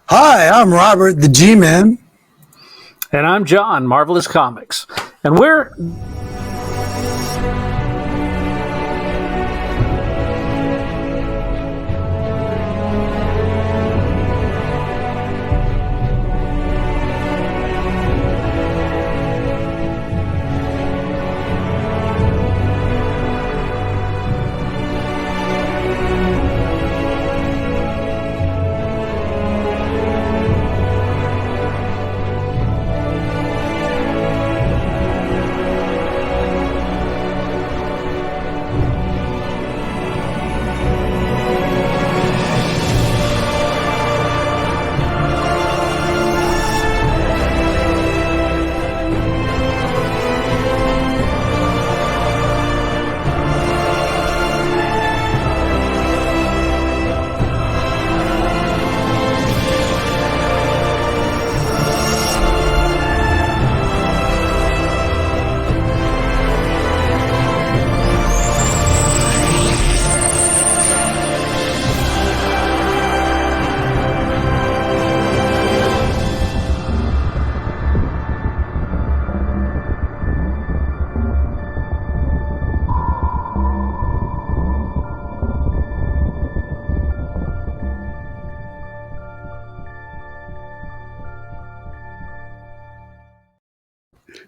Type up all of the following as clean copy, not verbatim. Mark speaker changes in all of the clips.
Speaker 1: Hi, I'm Robert, the G-Man.
Speaker 2: And I'm John, Marvelous Comics. And we're...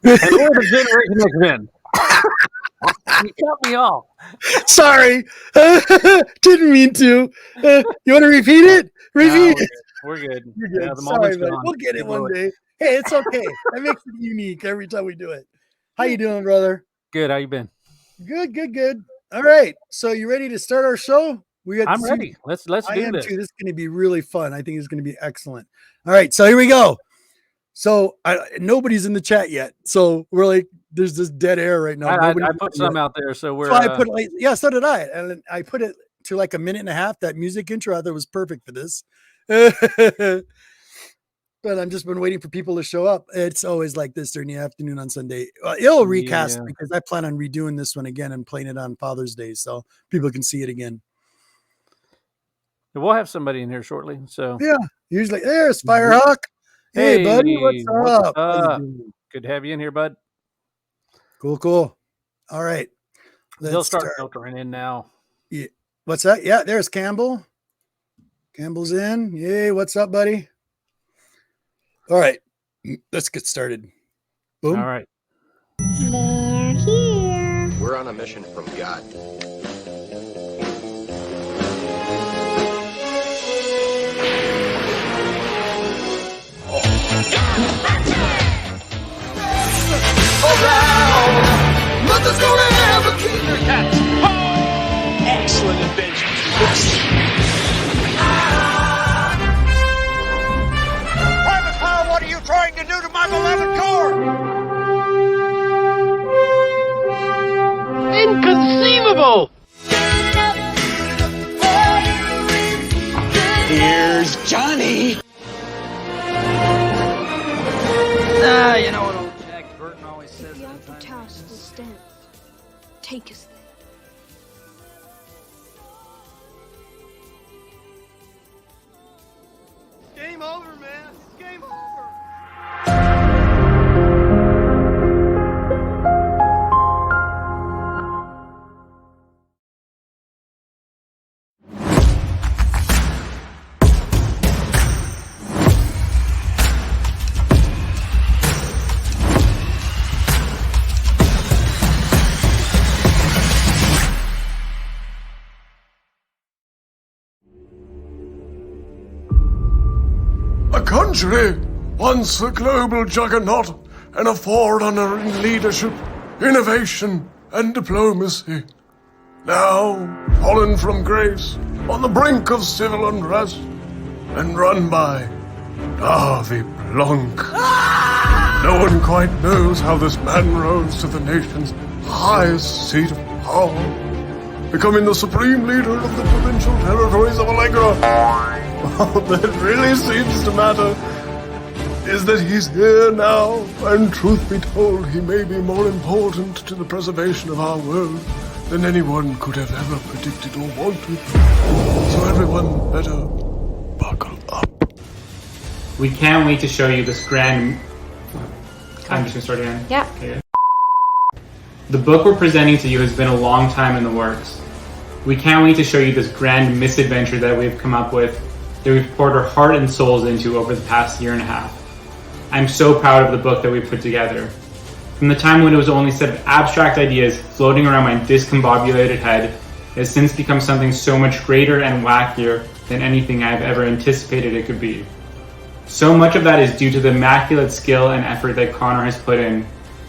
Speaker 2: And we're the GenerationX Men. You cut me off.
Speaker 1: Sorry. Didn't mean to. You want to repeat it? Repeat it.
Speaker 2: We're good.
Speaker 1: You're good.
Speaker 2: Yeah, the
Speaker 1: Sorry,
Speaker 2: moment's
Speaker 1: buddy.
Speaker 2: gone.
Speaker 1: We'll get it one day. Hey, it's okay. That makes it unique every time we do it. How you doing, brother?
Speaker 2: Good. How you been?
Speaker 1: Good. All right. So you ready to start our show?
Speaker 2: I'm ready. Let's do this.
Speaker 1: Too. This is going to be really fun. I think it's going to be excellent. All right. So here we go. So nobody's in the chat yet. So we're like, there's this dead air right now.
Speaker 2: I put some out there, so we're.
Speaker 1: So I put so did I, and I put it to like a minute and a half. That music intro I thought was perfect for this. But I've just been waiting for people to show up. It's always like this during the afternoon on Sunday. It'll recast because I plan on redoing this one again and playing it on Father's Day, so people can see it again.
Speaker 2: We'll have somebody in here shortly. So
Speaker 1: yeah, usually there's Firehawk. Hey, buddy, what's up?
Speaker 2: Good to have you in here, bud.
Speaker 1: Cool. All right.
Speaker 2: They'll start filtering in now.
Speaker 1: Yeah. What's that? Yeah, there's Campbell. Campbell's in. Yay, what's up, buddy? All right. Let's get started. Boom.
Speaker 2: All right.
Speaker 3: They're here.
Speaker 4: We're on a mission from God.
Speaker 5: Nothing's gonna ever keep your cat. Excellent invention. Private Power, what are you trying to do to my beloved car? Inconceivable! Here's Johnny. You know what old Jack Burton always says?
Speaker 3: The Eiffel Tower still stands. Take us there.
Speaker 5: Game over, man. Game over.
Speaker 6: A country, once a global juggernaut and a forerunner in leadership, innovation, and diplomacy. Now, fallen from grace, on the brink of civil unrest, and run by Darvey Plunk. No one quite knows how this man rose to the nation's highest seat of power, becoming the supreme leader of the provincial territories of Allegra. All that really seems to matter is that he's here now, and truth be told, he may be more important to the preservation of our world than anyone could have ever predicted or wanted. So everyone better buckle up.
Speaker 4: We can't wait to show you this grand... I'm just going to start again.
Speaker 3: Yeah.
Speaker 4: Okay. The book we're presenting to you has been a long time in the works. We can't wait to show you this grand misadventure that we've come up with, that we've poured our heart and souls into over the past year and a half. I'm so proud of the book that we put together. From the time when it was only a set of abstract ideas floating around my discombobulated head, it has since become something so much greater and wackier than anything I've ever anticipated it could be. So much of that is due to the immaculate skill and effort that Connor has put in,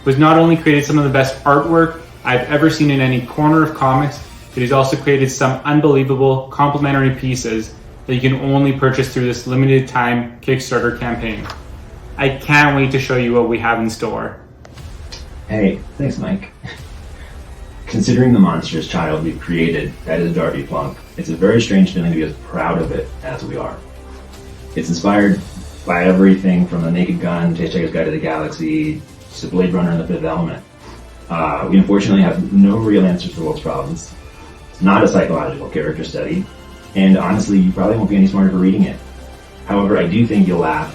Speaker 4: who has not only created some of the best artwork I've ever seen in any corner of comics, but he's also created some unbelievable complementary pieces that you can only purchase through this limited time Kickstarter campaign. I can't wait to show you what we have in store.
Speaker 7: Hey, thanks, Mike. Considering the monstrous child we've created, that is Darvey Plunk, it's a very strange feeling to be as proud of it as we are. It's inspired by everything from The Naked Gun to Hitchhiker's Guide to the Galaxy to Blade Runner and The Fifth Element. We unfortunately have no real answers to the world's problems. It's not a psychological character study, and honestly, you probably won't be any smarter for reading it. However, I do think you'll laugh,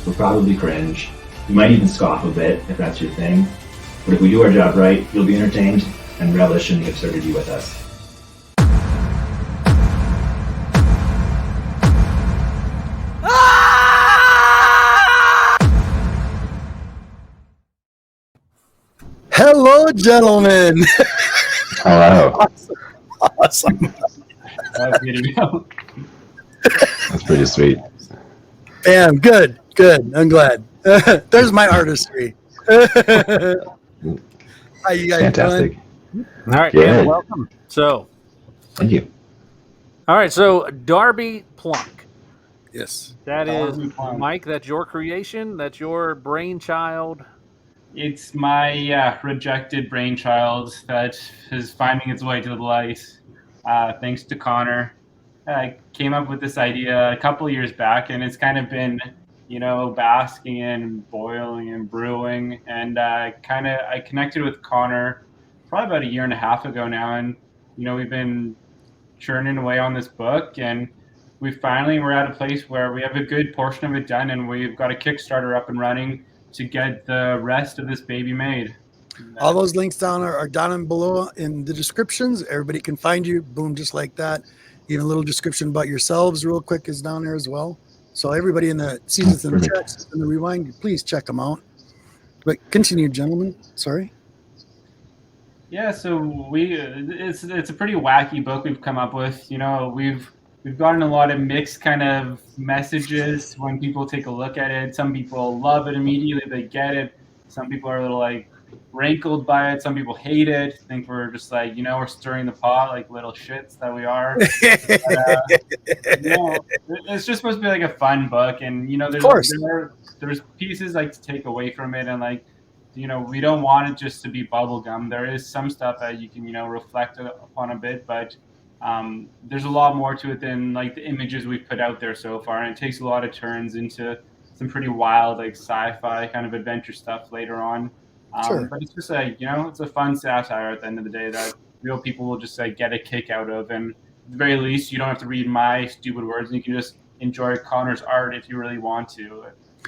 Speaker 7: you'll probably cringe, you might even scoff a bit if that's your thing, but if we do our job right, you'll be entertained and relish in the absurdity with us.
Speaker 1: Hello, gentlemen.
Speaker 8: Hello.
Speaker 1: Awesome.
Speaker 8: That's pretty sweet.
Speaker 1: Bam. Good. I'm glad. There's my artistry. How you guys
Speaker 8: Fantastic.
Speaker 2: All right,
Speaker 8: Yeah.
Speaker 2: welcome. So,
Speaker 8: Thank you.
Speaker 2: all right, so Darvey Plunk.
Speaker 1: Yes.
Speaker 2: That is,
Speaker 4: Darvey Plunk.
Speaker 2: Mike, that's your creation? That's your brainchild?
Speaker 4: It's my rejected brainchild that is finding its way to the light. Thanks to Connor. I came up with this idea a couple of years back, and it's kind of been, basking in, boiling and brewing. And I connected with Connor probably about a year and a half ago now, and we've been churning away on this book, and we're at a place where we have a good portion of it done, and we've got a Kickstarter up and running to get the rest of this baby made.
Speaker 1: All those links down are down below in the descriptions. Everybody can find you. Boom, just like that. Even a little description about yourselves real quick is down there as well. So everybody in the seasons and the checks and the rewind, please check them out. But continue, gentlemen. Sorry.
Speaker 4: Yeah, so it's a pretty wacky book we've come up with. We've gotten a lot of mixed kind of messages when people take a look at it. Some people love it immediately, they get it. Some people are a little rankled by it. Some people hate it, think we're just we're stirring the pot like little shits that we are. It's just supposed to be a fun book, and there's pieces to take away from it, and we don't want it just to be bubblegum. There is some stuff that you can reflect upon a bit, but there's a lot more to it than the images we've put out there so far, and it takes a lot of turns into some pretty wild sci-fi kind of adventure stuff later on.
Speaker 1: Sure.
Speaker 4: But it's just it's a fun satire at the end of the day that real people will just get a kick out of, and at the very least you don't have to read my stupid words, and you can just enjoy Connor's art if you really want to.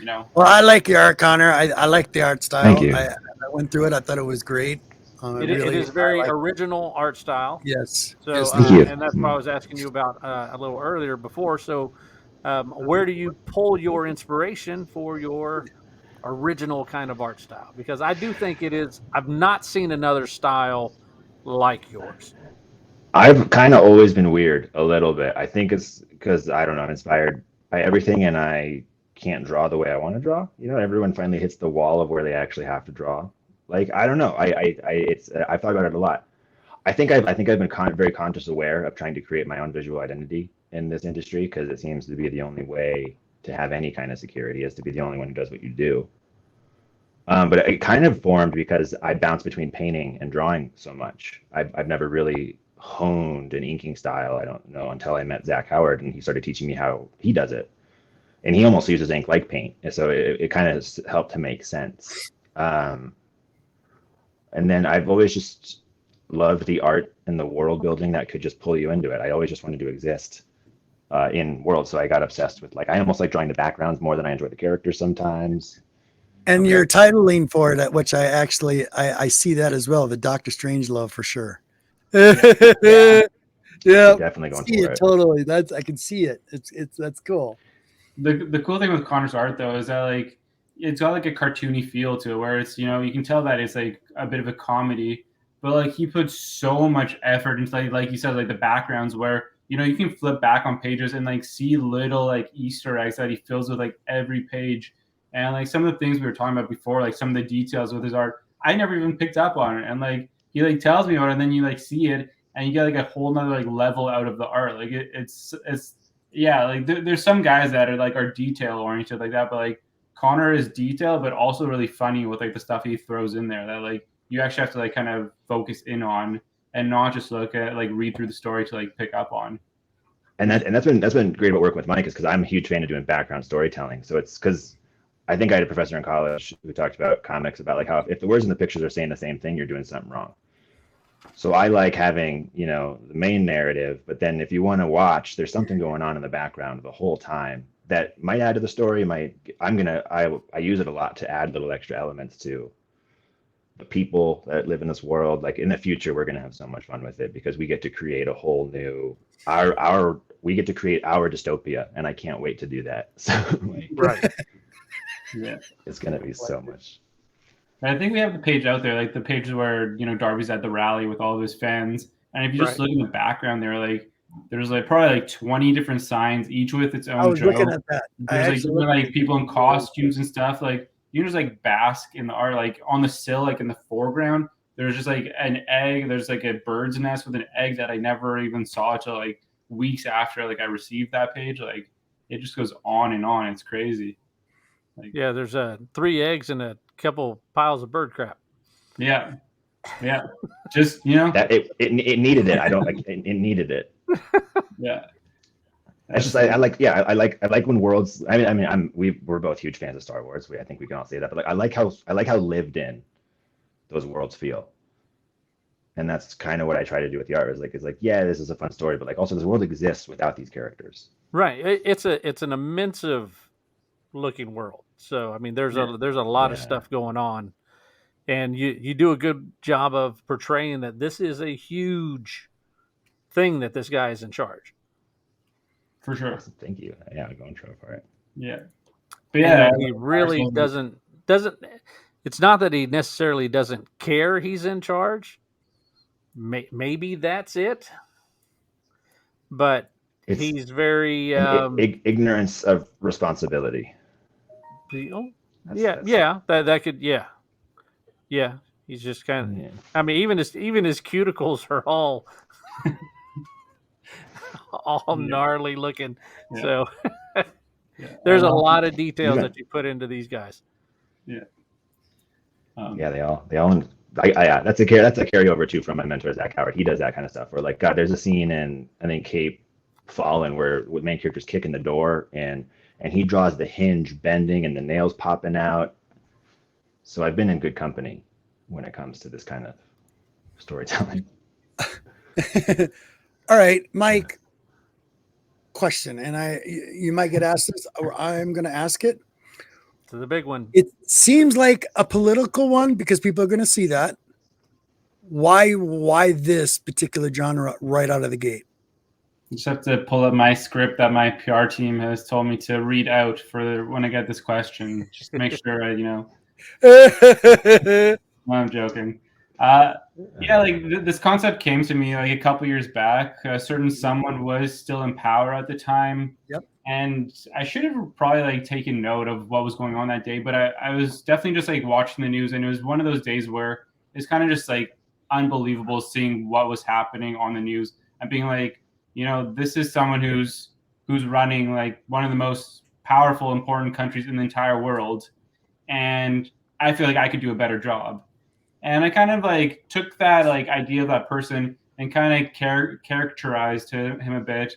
Speaker 1: Well, I like your art, Connor. I like the art style.
Speaker 8: Thank you.
Speaker 1: I went through it. I thought it was great.
Speaker 2: It is very original art style.
Speaker 1: Yes.
Speaker 2: So,
Speaker 1: Yes,
Speaker 8: thank you.
Speaker 2: and that's what I was asking you about a little earlier before. So, where do you pull your inspiration for your original kind of art style? Because I do think it is. I've not seen another style like yours.
Speaker 8: I've kind of always been weird a little bit. I think it's because, I don't know, I'm inspired by everything, and I can't draw the way I want to draw. Everyone finally hits the wall of where they actually have to draw. I don't know. I've thought about it a lot. I think I've been very conscious aware of trying to create my own visual identity in this industry, because it seems to be the only way to have any kind of security, is to be the only one who does what you do. But it kind of formed because I bounce between painting and drawing so much. I've never really honed an inking style, I don't know, until I met Zach Howard, and he started teaching me how he does it. And he almost uses ink like paint, and so it kind of helped to make sense. And then I've always just loved the art and the world building that could just pull you into it. I always just wanted to exist. in worlds. So I got obsessed with I almost like drawing the backgrounds more than I enjoy the characters sometimes.
Speaker 1: And your titling for it, which I actually I see that as well, the Doctor Strangelove for sure.
Speaker 8: Yeah.
Speaker 1: Yeah,
Speaker 8: Definitely going
Speaker 1: see
Speaker 8: for
Speaker 1: it
Speaker 8: it.
Speaker 1: totally. I can see it. It's that's cool.
Speaker 4: The cool thing with Connor's art though is that it's got a cartoony feel to it, where it's you can tell that it's a bit of a comedy, but he puts so much effort into like you said the backgrounds where you can flip back on pages and see little Easter eggs that he fills with every page, and some of the things we were talking about before, some of the details with his art, I never even picked up on it, and he tells me about it, and then you see it, and you get a whole nother level out of the art. It's yeah, there's some guys that are detail oriented like that, but Connor is detail, but also really funny with the stuff he throws in there that you actually have to kind of focus in on and not just look at read through the story to pick up on.
Speaker 8: And that's been great about working with Mike, is because I'm a huge fan of doing background storytelling. So it's because I think I had a professor in college who talked about comics, about how if the words in the pictures are saying the same thing, you're doing something wrong. So I like having, the main narrative, but then if you want to watch, there's something going on in the background the whole time that might add to the story. I use it a lot to add little extra elements to the people that live in this world. In the future, we're going to have so much fun with it because we get to create a whole new, we get to create our dystopia, and I can't wait to do that. So
Speaker 2: Right.
Speaker 4: Yeah.
Speaker 8: It's going to be so much.
Speaker 4: I think we have the page out there, the page where Darvey's at the rally with all of his fans, and if you just look in the background there, there's probably 20 different signs, each with its own
Speaker 1: I was
Speaker 4: joke.
Speaker 1: looking at that.
Speaker 4: There's people in costumes and stuff. You can just bask in the art, on the sill, in the foreground. There's just an egg. There's a bird's nest with an egg that I never even saw till weeks after I received that page. It just goes on and on. It's crazy.
Speaker 2: Yeah, there's 3 eggs and a couple piles of bird crap.
Speaker 4: Yeah, just
Speaker 8: that it needed it. It needed it.
Speaker 4: Yeah,
Speaker 8: that's just I like when worlds. We're both huge fans of Star Wars. I think we can all say that. But I like how lived in those worlds feel, and that's kind of what I try to do with the art. Is yeah, this is a fun story, but also this world exists without these characters.
Speaker 2: Right. It's an immense looking world. So there's a lot of stuff going on, and you do a good job of portraying that this is a huge thing that this guy is in charge.
Speaker 4: For sure.
Speaker 8: Awesome. Thank you. Yeah, I'm going for it.
Speaker 4: Yeah, but yeah,
Speaker 2: he really doesn't. It's not that he necessarily doesn't care he's in charge. Maybe that's it, but he's very
Speaker 8: ignorance of responsibility.
Speaker 2: That could he's just kind of even his cuticles are all gnarly looking. So there's a lot of details that you put into these guys.
Speaker 8: They all that's a carryover too from my mentor Zach Howard. He does that kind of stuff where God, there's a scene in I think Cape Fallen where the main character's kicking the door and he draws the hinge bending and the nails popping out. So I've been in good company when it comes to this kind of storytelling.
Speaker 1: All right, Mike, question, and you might get asked this, or I'm going to ask it.
Speaker 2: To the big one.
Speaker 1: It seems like a political one because people are going to see that. Why this particular genre right out of the gate?
Speaker 4: I just have to pull up my script that my PR team has told me to read out for when I get this question, just to make sure I'm joking. This concept came to me a couple years back. A certain someone was still in power at the time.
Speaker 1: Yep.
Speaker 4: And I should have probably taken note of what was going on that day, but I was definitely just watching the news, and it was one of those days where it's kind of just unbelievable seeing what was happening on the news and being this is someone who's running one of the most powerful, important countries in the entire world, and I feel I could do a better job. And I kind of took that idea of that person and kind of characterized him a bit.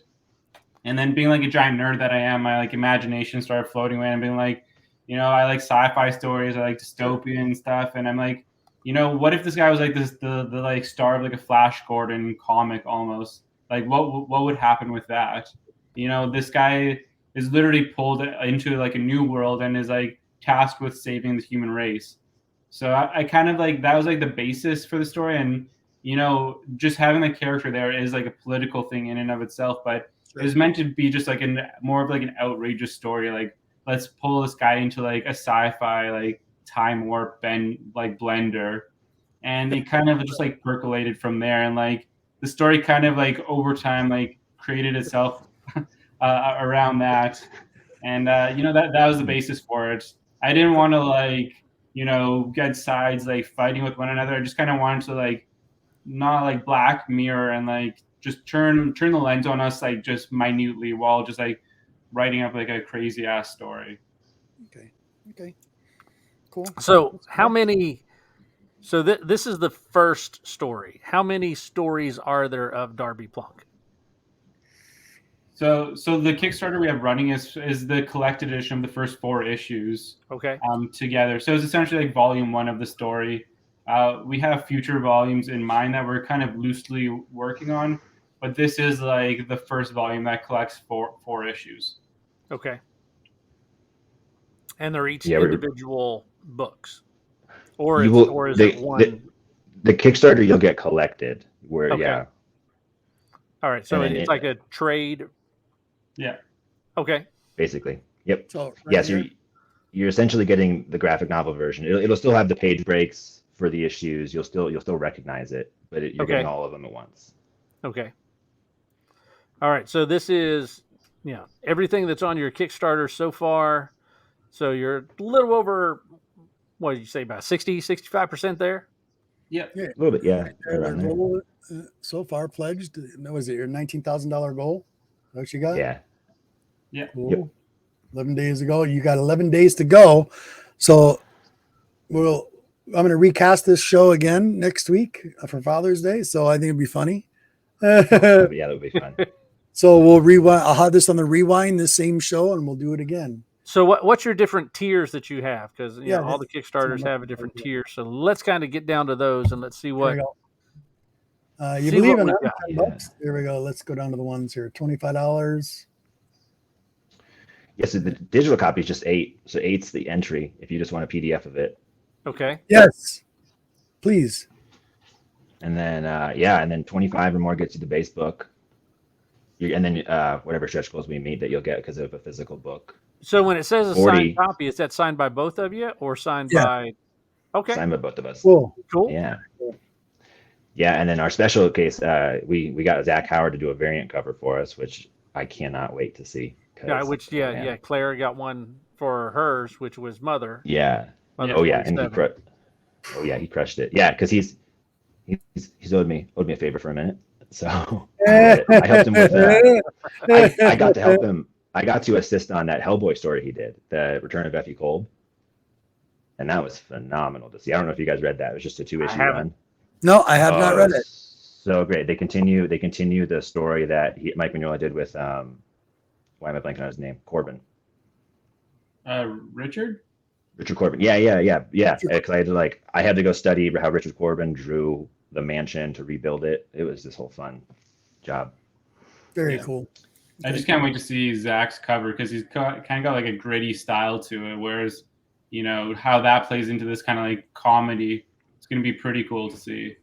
Speaker 4: And then being a giant nerd that I am, my imagination started floating away and being I like sci-fi stories, I like dystopian stuff, and I'm what if this guy was the star of a Flash Gordon comic almost? What would happen with that? You know, this guy is literally pulled into like a new world and is like tasked with saving the human race. So I kind of like, that was like the basis for the story. And, you know, just having the character there is like a political thing in and of itself, but it was meant to be just like more of like an outrageous story. Like, let's pull this guy into like a sci-fi, like time warp blender. And it kind of just like percolated from there. And like the story kind of like over time, like created itself around that. And, you know, that was the basis for it. I didn't want to like, you know, get sides like fighting with one another. I just kind of wanted to like not like Black Mirror and like just turn the lens on us like just minutely while just like writing up like a crazy ass story.
Speaker 1: Okay, cool.
Speaker 2: So how many? So this is the first story. How many stories are there of Darvey Plunk?
Speaker 4: So the Kickstarter we have running is the collected edition of the first 4 issues.
Speaker 2: Okay.
Speaker 4: Together. So it's essentially like volume 1 of the story. We have future volumes in mind that we're kind of loosely working on, but this is like the first volume that collects 4 issues.
Speaker 2: Okay. And they're each individual books, or is it one?
Speaker 8: The Kickstarter you'll get collected. Where
Speaker 2: Okay. All right, so it's like a trade.
Speaker 4: Yeah.
Speaker 2: Okay.
Speaker 8: Basically. Yep.
Speaker 1: So
Speaker 8: Yes, you're essentially getting the graphic novel version. It'll still have the page breaks for the issues. You'll still recognize it, but you're getting all of them at once.
Speaker 2: Okay. All right. So this is, everything that's on your Kickstarter so far. So you're a little over, what did you say, about 60, 65% there?
Speaker 4: Yeah.
Speaker 8: A little bit, yeah. Around there.
Speaker 1: Goal, so far pledged. Was it your $19,000 goal? What you got?
Speaker 8: Yeah.
Speaker 4: Yeah.
Speaker 1: Cool.
Speaker 8: Yep.
Speaker 1: 11 days ago. You got 11 days to go. So I'm going to recast this show again next week for Father's Day. So I think it'd be funny.
Speaker 8: Yeah, that would be fun.
Speaker 1: So we'll rewind. I'll have this on the rewind, this same show, and we'll do it again.
Speaker 2: So what's your different tiers that you have? Because all the Kickstarters have a different tier. So let's kind of get down to those and let's see what.
Speaker 1: You believe in $10? Here we go. Let's go down to the ones here. $25.
Speaker 8: Yes, so the digital copy is just $8. So $8's the entry if you just want a PDF of it.
Speaker 2: Okay.
Speaker 1: Yes. Please.
Speaker 8: And then and then 25 or more gets you the base book. And then whatever stretch goals we meet that you'll get because of a physical book.
Speaker 2: So when it says a
Speaker 8: 40,
Speaker 2: signed copy, is that signed by both of you or signed by? Okay.
Speaker 8: Signed by both of us.
Speaker 1: Cool.
Speaker 8: Yeah. Yeah, and then our special case, we got Zach Howard to do a variant cover for us, which I cannot wait to see.
Speaker 2: Claire got one for hers, which was Mother.
Speaker 8: Yeah.
Speaker 2: Mother
Speaker 8: and he crushed it. Yeah, because he's owed me a favor for a minute. So I helped him with I got to help him. I got to assist on that Hellboy story he did, the Return of Effie Kolb. And that was phenomenal to see. I don't know if you guys read that. It was just a 2-issue run.
Speaker 1: No, I have not read it.
Speaker 8: So great. They continue the story that Mike Mignola did with why am I blanking on his name? Corbin.
Speaker 4: Richard
Speaker 8: Corbin. Yeah. Because I had to go study how Richard Corbin drew the mansion to rebuild it. It was this whole fun job.
Speaker 1: Very cool.
Speaker 4: I just can't wait to see Zach's cover because he's kind of got like a gritty style to it. Whereas, how that plays into this kind of like comedy, it's going to be pretty cool to see.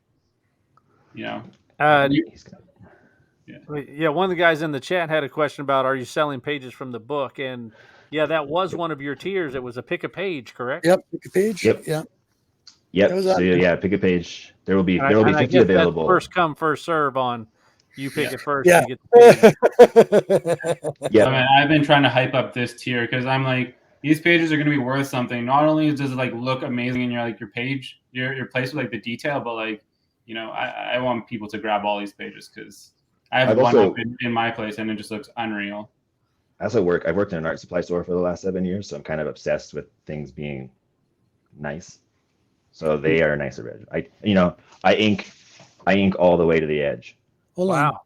Speaker 2: One of the guys in the chat had a question about, are you selling pages from the book? And that was one of your tiers. It was a pick a page, correct?
Speaker 1: Yep, pick a page.
Speaker 8: Yep.
Speaker 1: Yeah.
Speaker 8: So pick a page. There will be 50 available.
Speaker 2: First come, first serve on. You pick it first.
Speaker 1: Yeah.
Speaker 2: You get the page.
Speaker 8: Yeah.
Speaker 4: I mean, I've been trying to hype up this tier because I'm like, these pages are going to be worth something. Not only does it like look amazing in your page, your place with like the detail, but like, I want people to grab all these pages because I have one up in my place and it just looks unreal.
Speaker 8: I've worked in an art supply store for the last 7 years, so I'm kind of obsessed with things being nice. So they are nicer. I ink all the way to the edge.
Speaker 1: Hold on.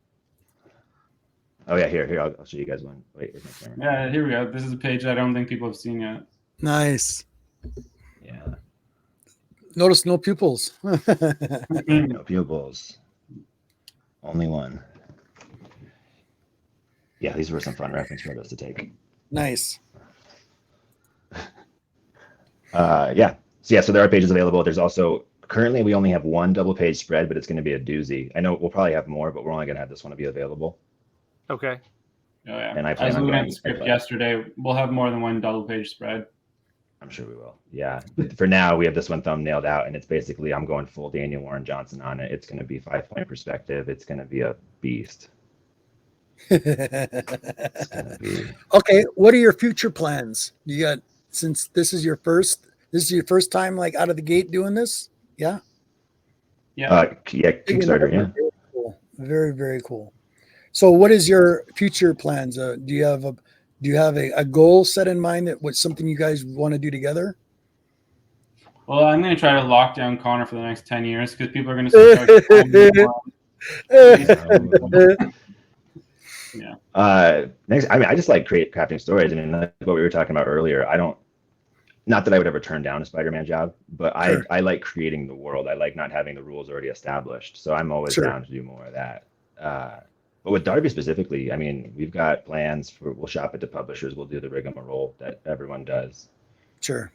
Speaker 8: Oh yeah, here I'll show you guys one. Wait, where's my camera?
Speaker 4: Yeah, here we go. This is a page I don't think people have seen yet.
Speaker 1: Nice.
Speaker 8: Yeah.
Speaker 1: Notice no pupils.
Speaker 8: No pupils. Only one. Yeah, these were some fun reference photos to take.
Speaker 1: Nice.
Speaker 8: Yeah. So there are pages available. There's also currently we only have one double page spread, but it's going to be a doozy. I know we'll probably have more, but we're only going to have this one to be available.
Speaker 2: Okay.
Speaker 4: Oh, yeah.
Speaker 8: And I
Speaker 4: was
Speaker 8: plan on
Speaker 4: looking at
Speaker 8: going.
Speaker 4: the script yesterday. We'll have more than one double page spread.
Speaker 8: I'm sure we will. Yeah. But for now, we have this one thumbnailed out, and it's basically I'm going full Daniel Warren Johnson on it. It's going to be 5-point perspective. It's going to be a beast. It's going to be.
Speaker 1: Okay, what are your future plans? You got, since this is your first time like out of the gate doing this? Yeah.
Speaker 4: Yeah.
Speaker 8: Yeah. Kickstarter. Yeah.
Speaker 1: Very cool. Very, very cool. So, what is your future plans? Do you have a goal set in mind that what's something you guys want to do together?
Speaker 4: Well, I'm going to try to lock down Connor for the next 10 years because people are going to start.
Speaker 8: Yeah. Next, I mean, I just like crafting stories. I mean, like what we were talking about earlier. Not that I would ever turn down a Spider-Man job, but
Speaker 1: Sure.
Speaker 8: I like creating the world. I like not having the rules already established. So I'm always down to do more of that. But with Darvey specifically, I mean, we've got plans we'll shop at the publishers. We'll do the rigmarole that everyone does.
Speaker 1: Sure.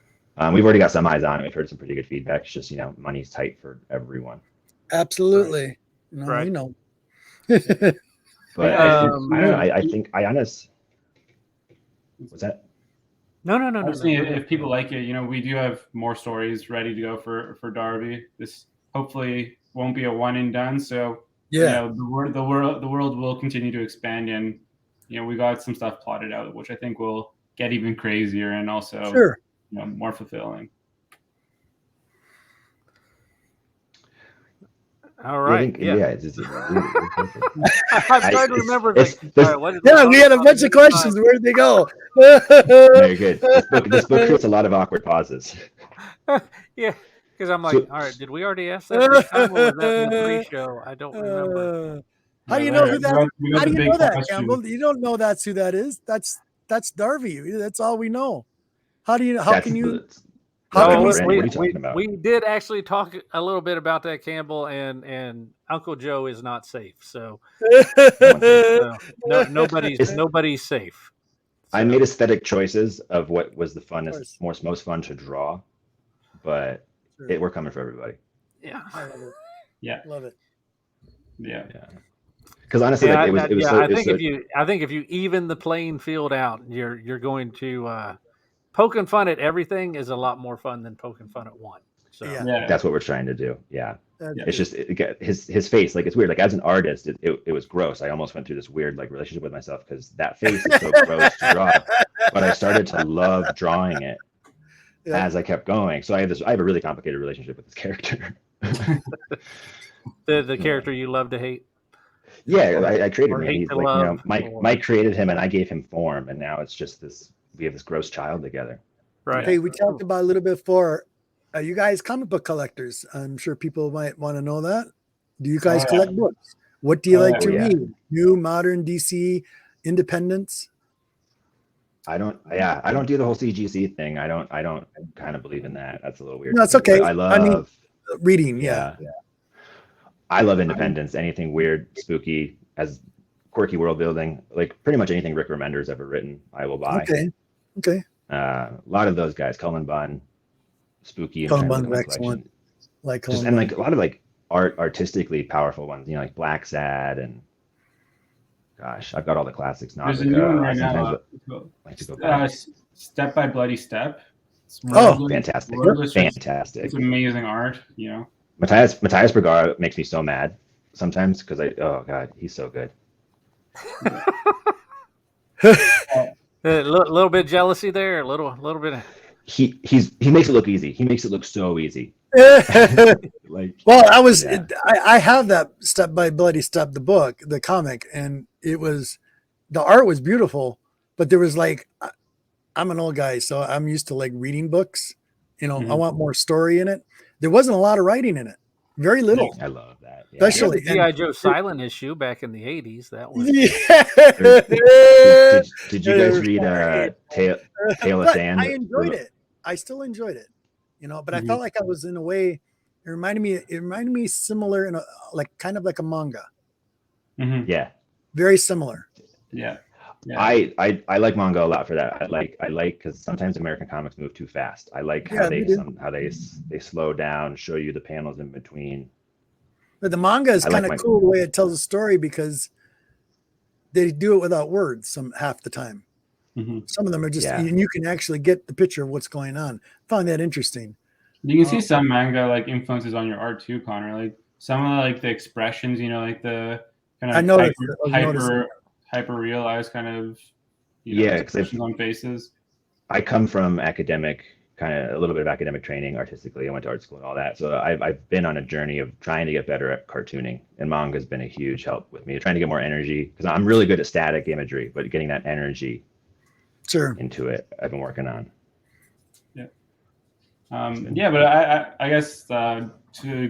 Speaker 8: We've already got some eyes on it. We've heard some pretty good feedback. It's just, money's tight for everyone.
Speaker 1: Absolutely.
Speaker 2: Right.
Speaker 1: You know.
Speaker 8: But I don't know. I think what's that?
Speaker 2: No.
Speaker 4: Honestly, if people like it, we do have more stories ready to go for Darvey. This hopefully won't be a one and done. So
Speaker 1: yeah,
Speaker 4: the world will continue to expand, and we got some stuff plotted out, which I think will get even crazier and also
Speaker 1: sure.
Speaker 4: More fulfilling.
Speaker 2: All right.
Speaker 8: Yeah.
Speaker 2: I'm trying to remember.
Speaker 1: Yeah, we had a bunch of questions. Where did they go?
Speaker 8: Very good. This book creates a lot of awkward pauses.
Speaker 2: Yeah, because I'm like, all right, did we already ask that this time, or was that in the pre-show? I don't remember.
Speaker 1: How do you know who that? How do you know that,
Speaker 4: question.
Speaker 1: Campbell? You don't know that's who that is. That's Darvey. That's all we know. How can you?
Speaker 8: What are you talking about?
Speaker 2: We did actually talk a little bit about that, Campbell, and Uncle Joe is not safe. So nobody's safe. So.
Speaker 8: I made aesthetic choices of what was the funnest, most fun to draw, but we're coming for everybody.
Speaker 2: Yeah.
Speaker 1: I love it.
Speaker 4: Yeah.
Speaker 1: Love it.
Speaker 4: Yeah.
Speaker 8: Because honestly, I
Speaker 2: think if you even the playing field out, you're going to poking fun at everything is a lot more fun than poking fun at one. So
Speaker 8: that's what we're trying to do. Yeah. It's just his face, like it's weird. Like as an artist, it was gross. I almost went through this weird like relationship with myself because that face is so gross to draw. But I started to love drawing it as I kept going. So I have a really complicated relationship with this character.
Speaker 2: the character you love to hate.
Speaker 8: Yeah, I created him. He's
Speaker 2: like
Speaker 8: Mike created him, and I gave him form, and now it's just this. We have this gross child together.
Speaker 2: Right.
Speaker 1: Okay, we talked about a little bit before. Are you guys comic book collectors? I'm sure people might want to know that. Do you guys collect books? What do you like to read? New, modern, DC, independents?
Speaker 8: I don't do the whole CGC thing. I don't kind of believe in that. That's a little weird.
Speaker 1: No, it's okay.
Speaker 8: But I love
Speaker 1: reading. Yeah.
Speaker 8: I love independence. Anything weird, spooky, as quirky world building, like pretty much anything Rick Remender's ever written, I will buy.
Speaker 1: Okay.
Speaker 8: A lot of those guys, Cullen Bunn, spooky.
Speaker 1: Cullen Bunn's excellent.
Speaker 8: And like a lot of like artistically powerful ones, like Black Sad and gosh, I've got all the classics now.
Speaker 4: There's a new one right now. Step by Bloody Step.
Speaker 8: Fantastic! Fantastic!
Speaker 4: It's amazing art.
Speaker 8: Matthias Bergara makes me so mad sometimes because oh god, he's so good.
Speaker 2: A little bit jealousy there, a little bit.
Speaker 8: He makes it look easy. He makes it look so easy.
Speaker 1: Well, I have that Step by Bloody Step, the book, the comic, and the art was beautiful, but there was I'm an old guy, so I'm used to reading books. I want more story in it. There wasn't a lot of writing in it. Very little.
Speaker 8: I love that.
Speaker 2: Yeah. Especially G.I. Joe silent issue back in the 80s. That was.
Speaker 8: Did you guys read Tale of Sand?
Speaker 1: I enjoyed it. I still enjoyed it. But I felt like I was in a way. It reminded me similar in kind of like a manga.
Speaker 8: Yeah.
Speaker 1: Very similar.
Speaker 4: Yeah. Yeah.
Speaker 8: I like manga a lot for that. I like because sometimes American comics move too fast. I like how
Speaker 1: Yeah,
Speaker 8: they slow down, show you the panels in between.
Speaker 1: But the manga is
Speaker 8: I like
Speaker 1: kind of
Speaker 8: my-
Speaker 1: cool the way it tells a story because they do it without words half the time. Some of them are just,
Speaker 8: Yeah.
Speaker 1: and you can actually get the picture of what's going on. I found that interesting.
Speaker 4: You can see some manga like influences on your art too, Connor. Like some of like the expressions, you know, like the kind
Speaker 1: I
Speaker 4: of
Speaker 1: noticed it. I was noticing.
Speaker 4: hyper realized kind of
Speaker 8: Yeah, 'cause
Speaker 4: expressions on faces.
Speaker 8: I come from academic, kind of a little bit of academic training artistically. I went to art school and all that. So I've been on a journey of trying to get better at cartooning, and manga has been a huge help with me, trying to get more energy because I'm really good at static imagery, but getting that energy
Speaker 1: Sure.
Speaker 8: into it, I've been working on.
Speaker 4: Yeah, but I guess to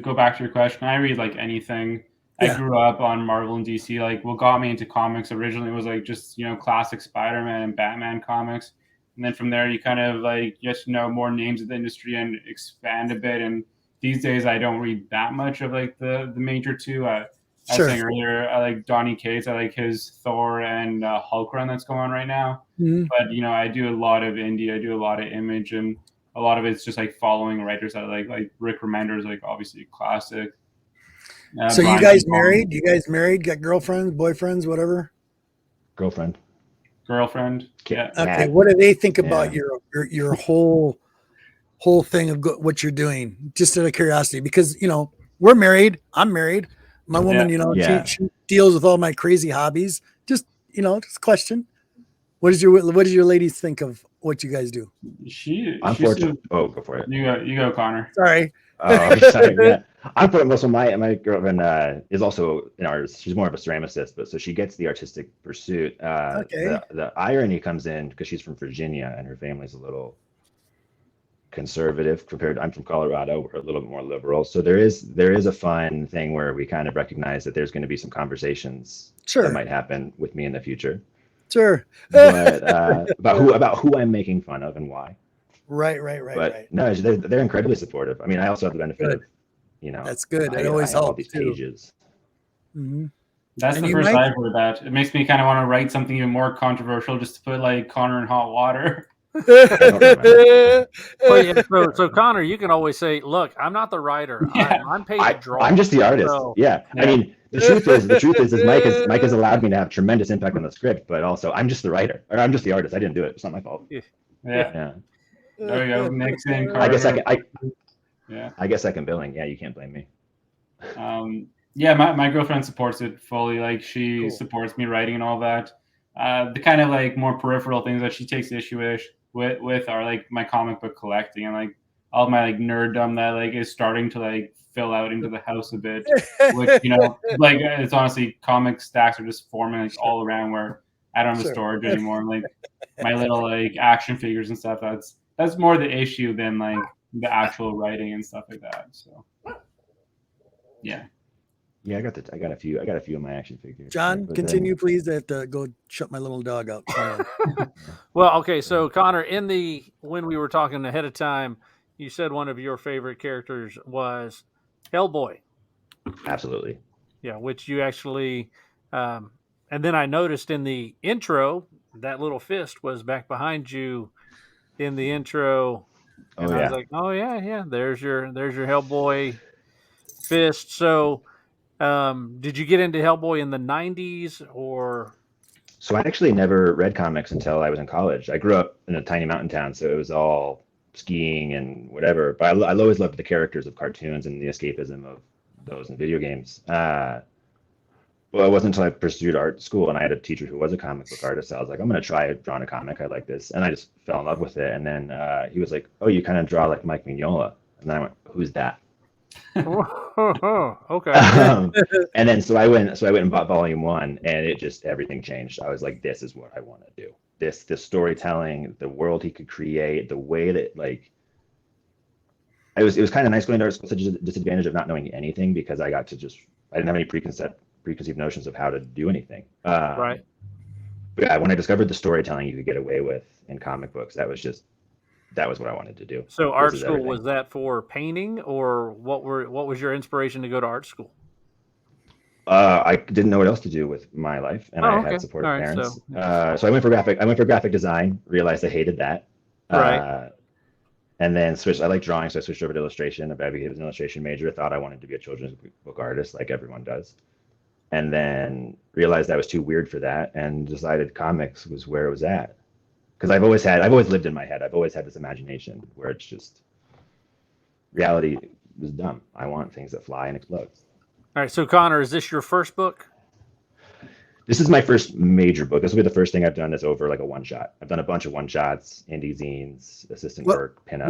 Speaker 4: go back to your question, I read like anything.
Speaker 1: Yeah.
Speaker 4: I grew up on Marvel and DC. Like what got me into comics originally was like just classic Spider-Man and Batman comics, and then from there you kind of like get to know more names of the industry and expand a bit. And these days I don't read that much of like the major two. I was
Speaker 1: Sure.
Speaker 4: saying earlier, I like Donny Cates. I like his Thor and Hulk run that's going on right now.
Speaker 1: Mhm.
Speaker 4: But I do a lot of indie. I do a lot of image, and a lot of it's just like following writers that like Rick Remender's like obviously classic.
Speaker 1: So
Speaker 4: Brian
Speaker 1: you guys
Speaker 4: Lee
Speaker 1: married?
Speaker 4: Bond,
Speaker 1: You guys married? Got girlfriends, boyfriends, whatever?
Speaker 8: Girlfriend.
Speaker 4: girlfriend. Yeah.
Speaker 1: Okay. What do they think
Speaker 8: Yeah.
Speaker 1: about your whole thing of what you're doing? Just out of curiosity, because we're married. I'm married. My woman,
Speaker 8: Yeah.
Speaker 1: she deals with all my crazy hobbies. Just just a question. What does your ladies think of what you guys do?
Speaker 4: She's
Speaker 8: Unfortunately, go for it.
Speaker 4: You go, Connor.
Speaker 1: Sorry.
Speaker 8: Oh, sorry. Yeah, so my girlfriend is also an artist. She's more of a ceramicist, but so she gets the artistic pursuit.
Speaker 1: Okay.
Speaker 8: The irony comes in because she's from Virginia and her family's a little conservative compared. I'm from Colorado. We're a little bit more liberal. So there is a fun thing where we kind of recognize that there's going to be some conversations
Speaker 1: Sure.
Speaker 8: that might happen with me in the future.
Speaker 1: Sure.
Speaker 8: But about who I'm making fun of and why.
Speaker 1: Right.
Speaker 8: No, they're incredibly supportive. I mean, I also have the benefit of,
Speaker 1: That's good. It
Speaker 8: I
Speaker 1: always
Speaker 8: have all
Speaker 1: helps
Speaker 8: these
Speaker 1: too.
Speaker 8: pages.
Speaker 1: Mm-hmm.
Speaker 4: That's
Speaker 1: And
Speaker 4: the
Speaker 1: you,
Speaker 4: first
Speaker 1: Mike?
Speaker 4: I've heard that. It makes me kind of want to write something even more controversial just to put like Connor in hot water.
Speaker 2: Well, yeah, so Connor, you can always say, "Look, I'm not the writer.
Speaker 4: Yeah.
Speaker 2: I'm paid to draw.
Speaker 8: I'm just the artist."
Speaker 2: So,
Speaker 8: yeah. I mean, the truth is Mike has allowed me to have tremendous impact on the script, but also I'm just the writer, or I'm just the artist. I didn't do it. It's not my fault.
Speaker 4: Yeah.
Speaker 8: Yeah.
Speaker 4: There you go. Mixing.
Speaker 8: I guess
Speaker 4: Carter.
Speaker 8: Yeah. I guess second billing. Yeah, you can't blame me.
Speaker 4: Yeah, my girlfriend supports it fully. Like she supports me writing and all that. The kind of like more peripheral things that she takes issue with are like my comic book collecting and like all my like nerddom that like is starting to like fill out into the house a bit. Which like it's honestly comic stacks are just forming like all around where I don't have a storage anymore. And, like my little like action figures and stuff. That's more the issue than like the actual writing and stuff like that. So yeah.
Speaker 8: Yeah, I got a few of my action figures.
Speaker 1: John, continue, please. I have to go shut my little dog out.
Speaker 2: Well, okay. So Connor, when we were talking ahead of time, you said one of your favorite characters was Hellboy.
Speaker 8: Absolutely.
Speaker 2: Yeah, which you actually, and then I noticed in the intro that little fist was back behind you in the intro, and I was like, oh yeah, there's your Hellboy fist. So, did you get into Hellboy in the 90s or?
Speaker 8: So I actually never read comics until I was in college. I grew up in a tiny mountain town, so it was all skiing and whatever. But I always loved the characters of cartoons and the escapism of those in video games. Well, it wasn't until I pursued art school and I had a teacher who was a comic book artist. So I was like, I'm going to try drawing a comic. I like this. And I just fell in love with it. And then he was like, oh, you kind of draw like Mike Mignola. And then I went, who's that?
Speaker 2: Okay.
Speaker 8: And then so I went and bought volume 1 and everything changed. I was like, this is what I want to do. This storytelling, the world he could create, the way that like it was kind of nice going to art school, such a disadvantage of not knowing anything because I didn't have any preconceived notions of how to do anything.
Speaker 2: Right.
Speaker 8: But yeah, when I discovered the storytelling you could get away with in comic books, that was what I wanted to do.
Speaker 2: So art school, was that for painting or what was your inspiration to go to art school?
Speaker 8: I didn't know what else to do with my life, and I
Speaker 2: Oh,
Speaker 8: had
Speaker 2: okay.
Speaker 8: supportive
Speaker 2: All right.
Speaker 8: parents.
Speaker 2: So,
Speaker 8: So I went for graphic. I went for graphic design. Realized I hated that.
Speaker 2: right.
Speaker 8: And then switched. I like drawing, so I switched over to illustration. I became an illustration major. Thought I wanted to be a children's book artist, like everyone does. And then realized I was too weird for that, and decided comics was where it was at. Because I've always lived in my head. I've always had this imagination where it's just reality was dumb. I want things that fly and explode.
Speaker 2: All right. So, Connor, is this your first book?
Speaker 8: This is my first major book. This will be the first thing I've done that's over like a one shot. I've done a bunch of one shots, indie zines, assistant work, pinups.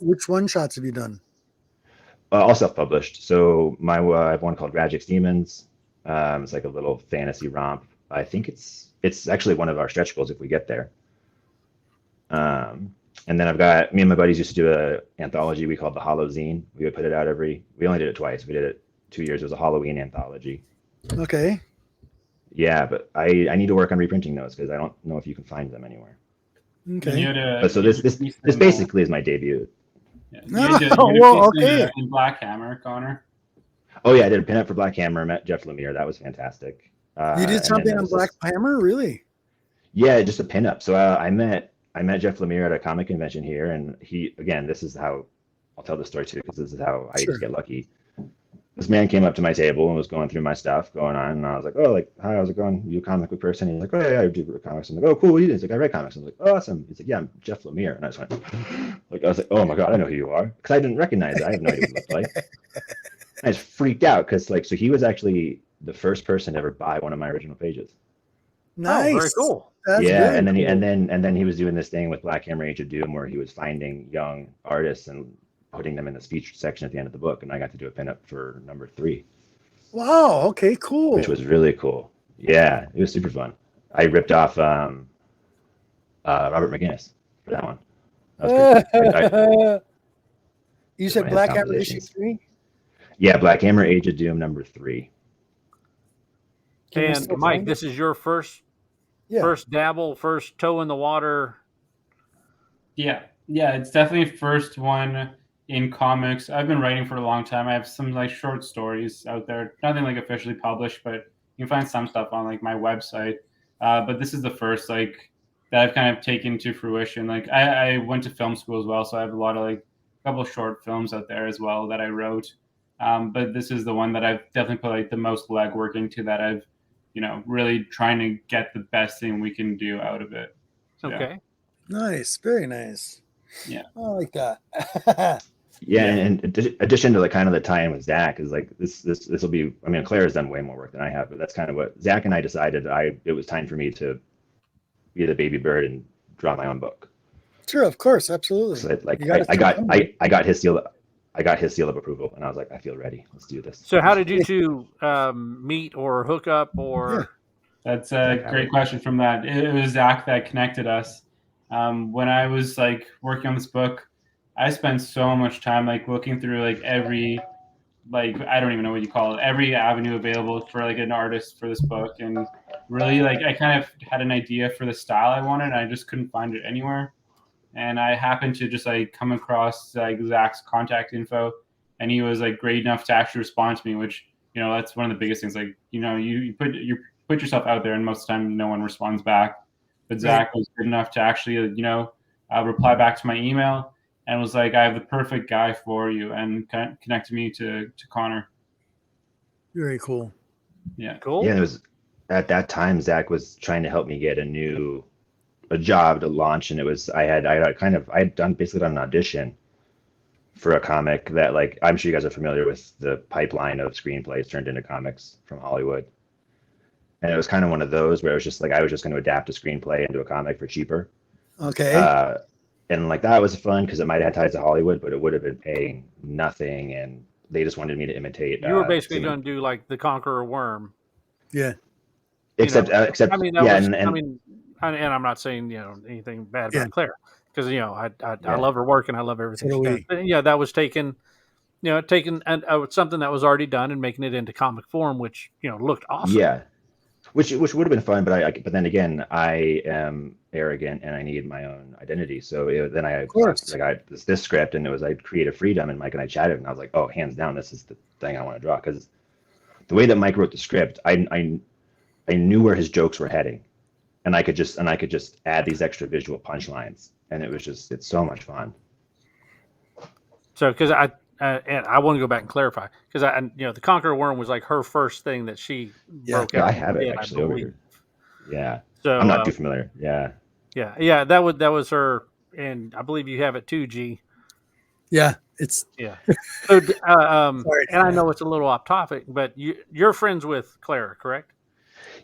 Speaker 1: Which one shots have you done?
Speaker 8: All self-published. So I have one called Radix Demons. It's like a little fantasy romp. I think it's actually one of our stretch goals if we get there. And then I've got me and my buddies used to do a anthology we called the Hollow Zine. We would put it out we only did it twice. We did it 2 years. It was a Halloween anthology.
Speaker 1: Okay.
Speaker 8: Yeah, but I need to work on reprinting those because I don't know if you can find them anywhere.
Speaker 1: Okay.
Speaker 8: But so this basically is my debut.
Speaker 4: Yeah.
Speaker 1: Okay.
Speaker 4: In Black Hammer, Connor.
Speaker 8: Oh yeah, I did a pinup for Black Hammer. Met Jeff Lemire. That was fantastic.
Speaker 1: You did something on Black Hammer, really?
Speaker 8: Yeah, just a pinup. So I met Jeff Lemire at a comic convention here, and this is how I'll tell the story too, because this is how I used to get lucky. This man came up to my table and was going through my stuff going on, and I was like, "Oh, like, hi, how's it going? You a comic book person?" He's like, "Oh yeah, I do comics." I'm like, "Oh, cool, what do you do?" He's like, "I write comics." I was like, "Oh, awesome." He's like, "Yeah, I'm Jeff Lemire," and I just went, I was like, "Oh my god, I know who you are," because I didn't recognize it. I have no idea what he looked like. I just freaked out because so he was actually the first person to ever buy one of my original pages.
Speaker 1: Nice.
Speaker 2: Oh, very cool.
Speaker 1: That's
Speaker 8: yeah,
Speaker 1: very
Speaker 8: and then
Speaker 1: cool.
Speaker 8: and then he was doing this thing with Black Hammer Age of Doom where he was finding young artists and putting them in the featured section at the end of the book, and I got to do a pinup for number 3.
Speaker 1: Wow. Okay. Cool.
Speaker 8: Which was really cool. Yeah, it was super fun. I ripped off Robert McGinnis for that one. That was pretty cool.
Speaker 1: You said Black Hammer issue 3?
Speaker 8: Yeah, Black Hammer Age of Doom number 3.
Speaker 2: And Mike, this is your first dabble, first toe in the water.
Speaker 4: Yeah, it's definitely first one in comics. I've been writing for a long time. I have some like short stories out there, nothing like officially published, but you can find some stuff on like my website. But this is the first like that I've kind of taken to fruition. Like I went to film school as well, so I have a lot of like a couple of short films out there as well that I wrote. But this is the one that I've definitely put like the most legwork into, that I've really trying to get the best thing we can do out of it. So,
Speaker 2: okay.
Speaker 1: Nice. Very nice.
Speaker 4: Yeah.
Speaker 1: I like that.
Speaker 8: Yeah, and in addition to like kind of the tie-in with Zach is like this will be. I mean, Claire has done way more work than I have, but that's kind of what Zach and I decided. It was time for me to be the baby bird and draw my own book.
Speaker 1: Sure, of course, absolutely.
Speaker 8: So I got his seal. I got his seal of approval, and I was like, I feel ready. Let's do this.
Speaker 2: So, how did you two meet or hook up? Or
Speaker 4: that's a great question. From that, it was Zach that connected us. When I was like working on this book, I spent so much time like looking through like every, like I don't even know what you call it, every avenue available for like an artist for this book, and really like I kind of had an idea for the style I wanted, and I just couldn't find it anywhere. And I happened to just like come across like Zach's contact info, and he was like great enough to actually respond to me, which that's one of the biggest things. Like you put yourself out there, and most of the time no one responds back. But Zach was good enough to actually reply back to my email and was like, I have the perfect guy for you, and connected me to Connor.
Speaker 1: Very cool.
Speaker 4: Yeah.
Speaker 2: Cool.
Speaker 8: Yeah, it was at that time Zach was trying to help me get a job to launch, and it was I had basically done an audition for a comic that, like, I'm sure you guys are familiar with the pipeline of screenplays turned into comics from Hollywood. And it was kind of one of those where it was just like I was just going to adapt a screenplay into a comic for cheaper.
Speaker 1: Okay.
Speaker 8: And like that was fun because it might have had ties to Hollywood, but it would have been paying nothing, and they just wanted me to imitate.
Speaker 2: You were basically going to do like the Conqueror Worm.
Speaker 1: Yeah.
Speaker 8: Except
Speaker 2: I mean, and I'm not saying anything bad about Claire, because I love her work and I love everything she does. But yeah, that was taken something that was already done and making it into comic form, which looked awesome.
Speaker 8: Yeah. Which would have been fun, but then again, I am arrogant and I need my own identity. So then I got this script, and it was like creative freedom, and Mike and I chatted, and I was like, oh, hands down, this is the thing I want to draw, because the way that Mike wrote the script, I knew where his jokes were heading, and I could just add these extra visual punchlines, and it's so much fun.
Speaker 2: So, because and I want to go back and clarify, because the Conqueror Worm was like her first thing that she broke
Speaker 8: Yeah,
Speaker 2: out.
Speaker 8: I have it
Speaker 2: did,
Speaker 8: actually over here. Yeah,
Speaker 2: so
Speaker 8: I'm not too familiar. Yeah,
Speaker 2: that was her, and I believe you have it too, G.
Speaker 1: Yeah, it's
Speaker 2: Yeah. So,
Speaker 1: Sorry.
Speaker 2: and I know it's a little off topic, but you're friends with Clara, correct?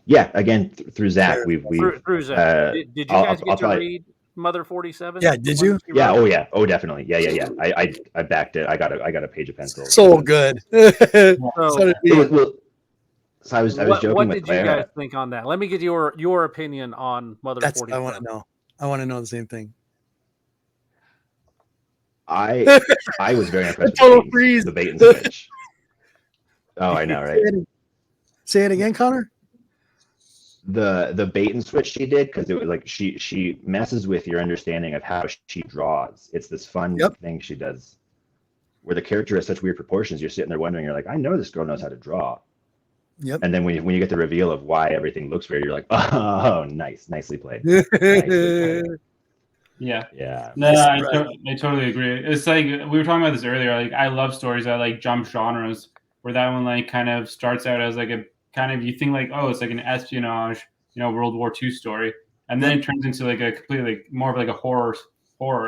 Speaker 8: yeah. Again, through Zach,
Speaker 1: Sure.
Speaker 8: we've
Speaker 2: Through Zach. Did you guys get to
Speaker 8: probably
Speaker 2: read Mother 47?
Speaker 1: Yeah, did you?
Speaker 8: Yeah. Oh yeah. Oh definitely. Yeah. I backed it. I got a page of pencil.
Speaker 1: So good. So did we.
Speaker 8: So I was joking
Speaker 2: what
Speaker 8: with
Speaker 2: did
Speaker 8: Clara.
Speaker 2: you guys think on that? Let me get your opinion on Mother
Speaker 1: That's
Speaker 2: 47.
Speaker 1: what I want to know. I want to know the same thing.
Speaker 8: I was very impressed
Speaker 1: Total
Speaker 8: with
Speaker 1: freeze.
Speaker 8: the bait and switch. Oh, I know, right?
Speaker 1: Say it again, Connor.
Speaker 8: The bait and switch she did, because it was like she messes with your understanding of how she draws. It's this fun thing she does, where the character has such weird proportions. You're sitting there wondering, you're like, I know this girl knows how to draw.
Speaker 1: Yep.
Speaker 8: And then when you get the reveal of why everything looks weird, you're like, oh, nicely played. Nicely played.
Speaker 4: Yeah.
Speaker 8: No,
Speaker 4: I totally agree. It's like we were talking about this earlier. Like I love stories that like jump genres, where that one like kind of starts out as like a kind of, you think like, oh, it's like an espionage, World War II story, and then it turns into like a completely like, more of like a horror,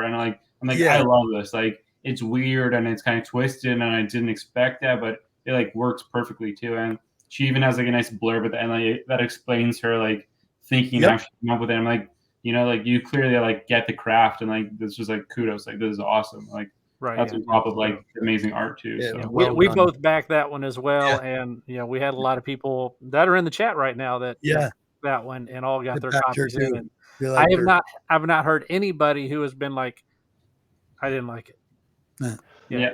Speaker 4: and like I'm like, I love this. Like it's weird and it's kind of twisted, and I didn't expect that, but it like works perfectly too. And she even has like a nice blurb at the end like, that explains her like thinking how she came up with it. I'm like, like you clearly like get the craft, and like this was like kudos, like this is awesome. Like that's on top of like amazing art too.
Speaker 1: Yeah,
Speaker 4: So
Speaker 2: we both backed that one as well, and we had a lot of people that are in the chat right now that that one and all got their copies in. And I've not heard anybody who has been like, I didn't like it.
Speaker 4: Yeah.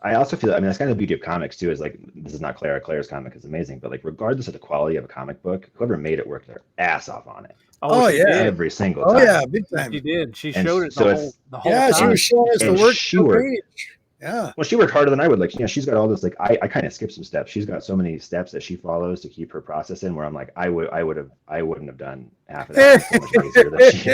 Speaker 8: I also feel, that's kind of the beauty of comics too, is like, this is not Clara's comic is amazing, but like regardless of the quality of a comic book, whoever made it worked their ass off on it.
Speaker 1: Oh yeah,
Speaker 8: every single time.
Speaker 1: Oh yeah, big time.
Speaker 2: She did. She
Speaker 8: And
Speaker 2: showed it
Speaker 8: so
Speaker 2: the whole
Speaker 1: Yeah,
Speaker 2: time.
Speaker 1: she was showing us the
Speaker 8: And
Speaker 1: work.
Speaker 8: she worked.
Speaker 1: Yeah.
Speaker 8: Well, she worked harder than I would. Like, she's got all this. Like, I kind of skipped some steps. She's got so many steps that she follows to keep her process in. Where I'm like, I wouldn't have done half of that. So much easier than she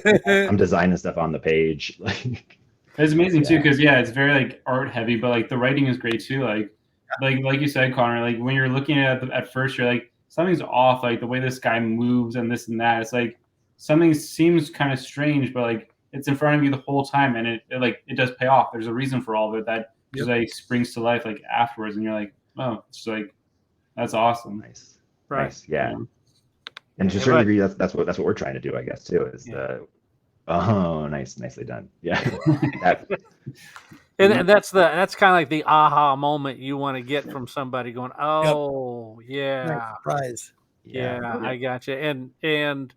Speaker 8: is. I'm designing stuff on the page. Like,
Speaker 4: it's amazing too, because it's very like art heavy, but like the writing is great too. Like you said, Connor, like when you're looking at first, you're like, something's off. Like the way this guy moves and this and that. It's like something seems kind of strange, but like it's in front of you the whole time, and it does pay off. There's a reason for all of it that just like springs to life like afterwards, and you're like, oh, it's like that's awesome.
Speaker 8: Nice,
Speaker 2: right?
Speaker 8: Nice. Yeah. And to a certain degree, that's what we're trying to do, I guess, too. Is nicely done. Yeah.
Speaker 2: And that's kind of like the aha moment you want to get from somebody going, oh yeah,
Speaker 1: surprise.
Speaker 2: Yeah, I got you. And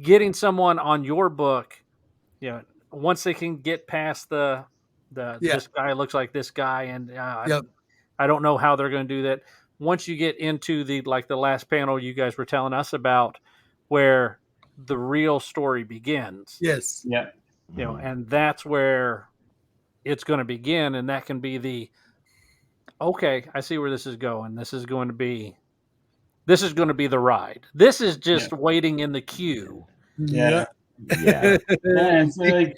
Speaker 2: getting someone on your book, once they can get past the this guy looks like this guy, and I don't know how they're going to do that. Once you get into the last panel you guys were telling us about, where the real story begins.
Speaker 1: Yes.
Speaker 4: Yeah.
Speaker 2: And that's where it's going to begin, and that can be okay, I see where this is going. This is going to be the ride. This is just waiting in the queue.
Speaker 1: Yeah.
Speaker 4: And so like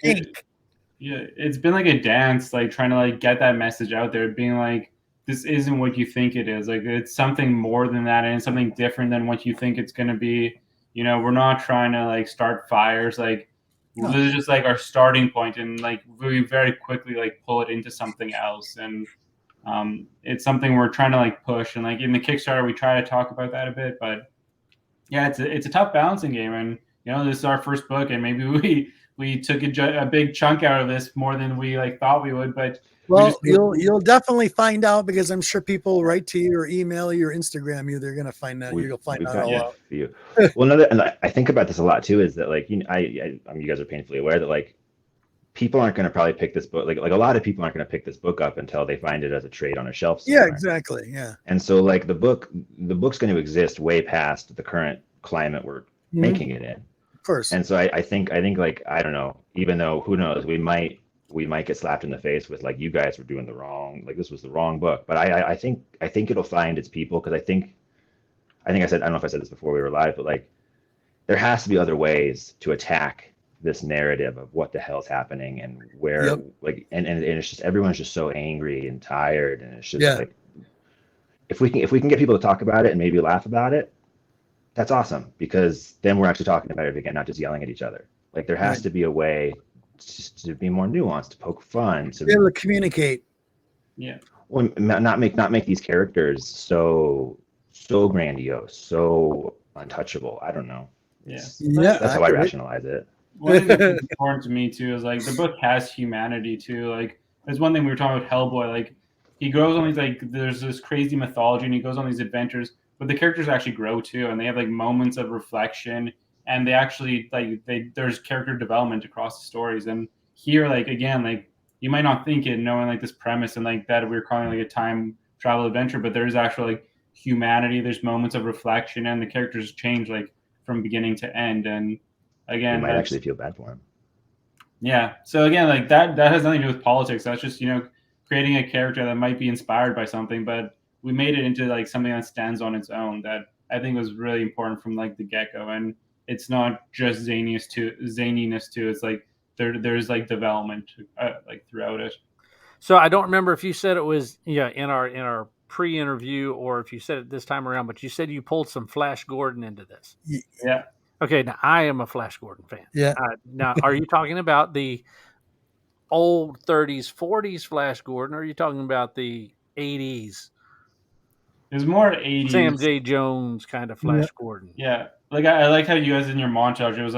Speaker 4: it's been like a dance, like trying to like get that message out there, being like, this isn't what you think it is. Like it's something more than that, and it's something different than what you think it's going to be. We're not trying to like start fires. Like this is just like our starting point, and like we very quickly like pull it into something else. And it's something we're trying to like push. And like in the Kickstarter, we try to talk about that a bit, but it's a tough balancing game. And this is our first book, and maybe we took a big chunk out of this more than we like thought we would. But
Speaker 1: you'll definitely find out, because I'm sure people write to you or email you or Instagram you. They're gonna find out. You'll find out all out.
Speaker 8: Well, and I think about this a lot too. Is that like you guys are painfully aware that like people aren't going to probably pick this book. Like a lot of people aren't going to pick this book up until they find it as a trade on a shelf somewhere.
Speaker 1: Yeah, exactly. Yeah.
Speaker 8: And so like the book's going to exist way past the current climate we're making it in.
Speaker 1: Of course.
Speaker 8: And so I think like, I don't know, even though who knows, we might we might get slapped in the face with like, you guys were doing the wrong, like this was the wrong book. But I think it'll find its people, because I think I said, I don't know if I said this before we were live, but like there has to be other ways to attack this narrative of what the hell's happening and where like and it's just everyone's just so angry and tired, and it's just like if we can get people to talk about it and maybe laugh about it, that's awesome, because then we're actually talking about it again, not just yelling at each other. Like there has to be a way to be more nuanced, to poke fun, to
Speaker 1: be able to communicate.
Speaker 4: Yeah.
Speaker 8: Well, not make these characters so grandiose, so untouchable. I don't know. That's how I rationalize it.
Speaker 4: One thing that's important to me too is like the book has humanity too. Like there's one thing we were talking about Hellboy. Like he goes on these like there's this crazy mythology and he goes on these adventures, but the characters actually grow too, and they have like moments of reflection, and they actually like there's character development across the stories. And here, like again, like you might not think it knowing like this premise and like that we're calling like a time travel adventure, but there's actually like humanity. There's moments of reflection, and the characters change like from beginning to end. And again,
Speaker 8: you might actually feel bad for him.
Speaker 4: Yeah. So again, like that has nothing to do with politics. That's just, creating a character that might be inspired by something, but we made it into like something that stands on its own, that I think was really important from like the get-go. And it's not just zaniness too. It's like there's like development like throughout it.
Speaker 2: So I don't remember if you said it was in our pre-interview or if you said it this time around, but you said you pulled some Flash Gordon into this.
Speaker 4: Yeah.
Speaker 2: Okay, now I am a Flash Gordon fan.
Speaker 1: Yeah.
Speaker 2: Now, are you talking about the old 30s, 40s Flash Gordon, or are you talking about the 80s?
Speaker 4: There's more 80s.
Speaker 2: Sam J. Jones kind of Flash Gordon.
Speaker 4: Yeah. Like I like how you guys in your montage, it was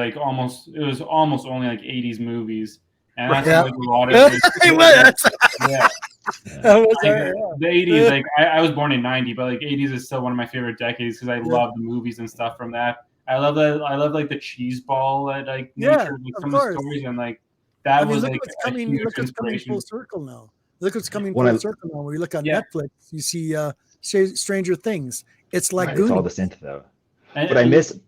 Speaker 4: almost only like 80s movies. And that's like a lot of the 80s, like I was born in 90, but like 80s is still one of my favorite decades because I love the movies and stuff from that. I love like the cheese ball that like nature, like some of the stories, and like that was like
Speaker 1: what's coming full circle now. Look what's coming full circle now. When you look on Netflix, you see Stranger Things. It's like
Speaker 8: it's all the synth though. But I miss.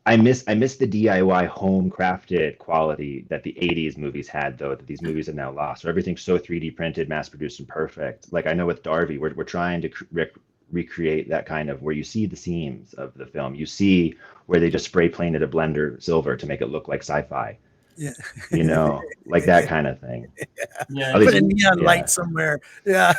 Speaker 8: I miss the DIY home crafted quality that the 80s movies had, though, that these movies have now lost. So everything's so 3D printed, mass produced, and perfect. Like I know with Darvey, we're trying to recreate that kind of where you see the seams of the film. You see where they just spray painted a blender silver to make it look like sci-fi.
Speaker 1: Yeah.
Speaker 8: Like that kind of thing.
Speaker 4: Yeah.
Speaker 1: Put a neon light somewhere. Yeah.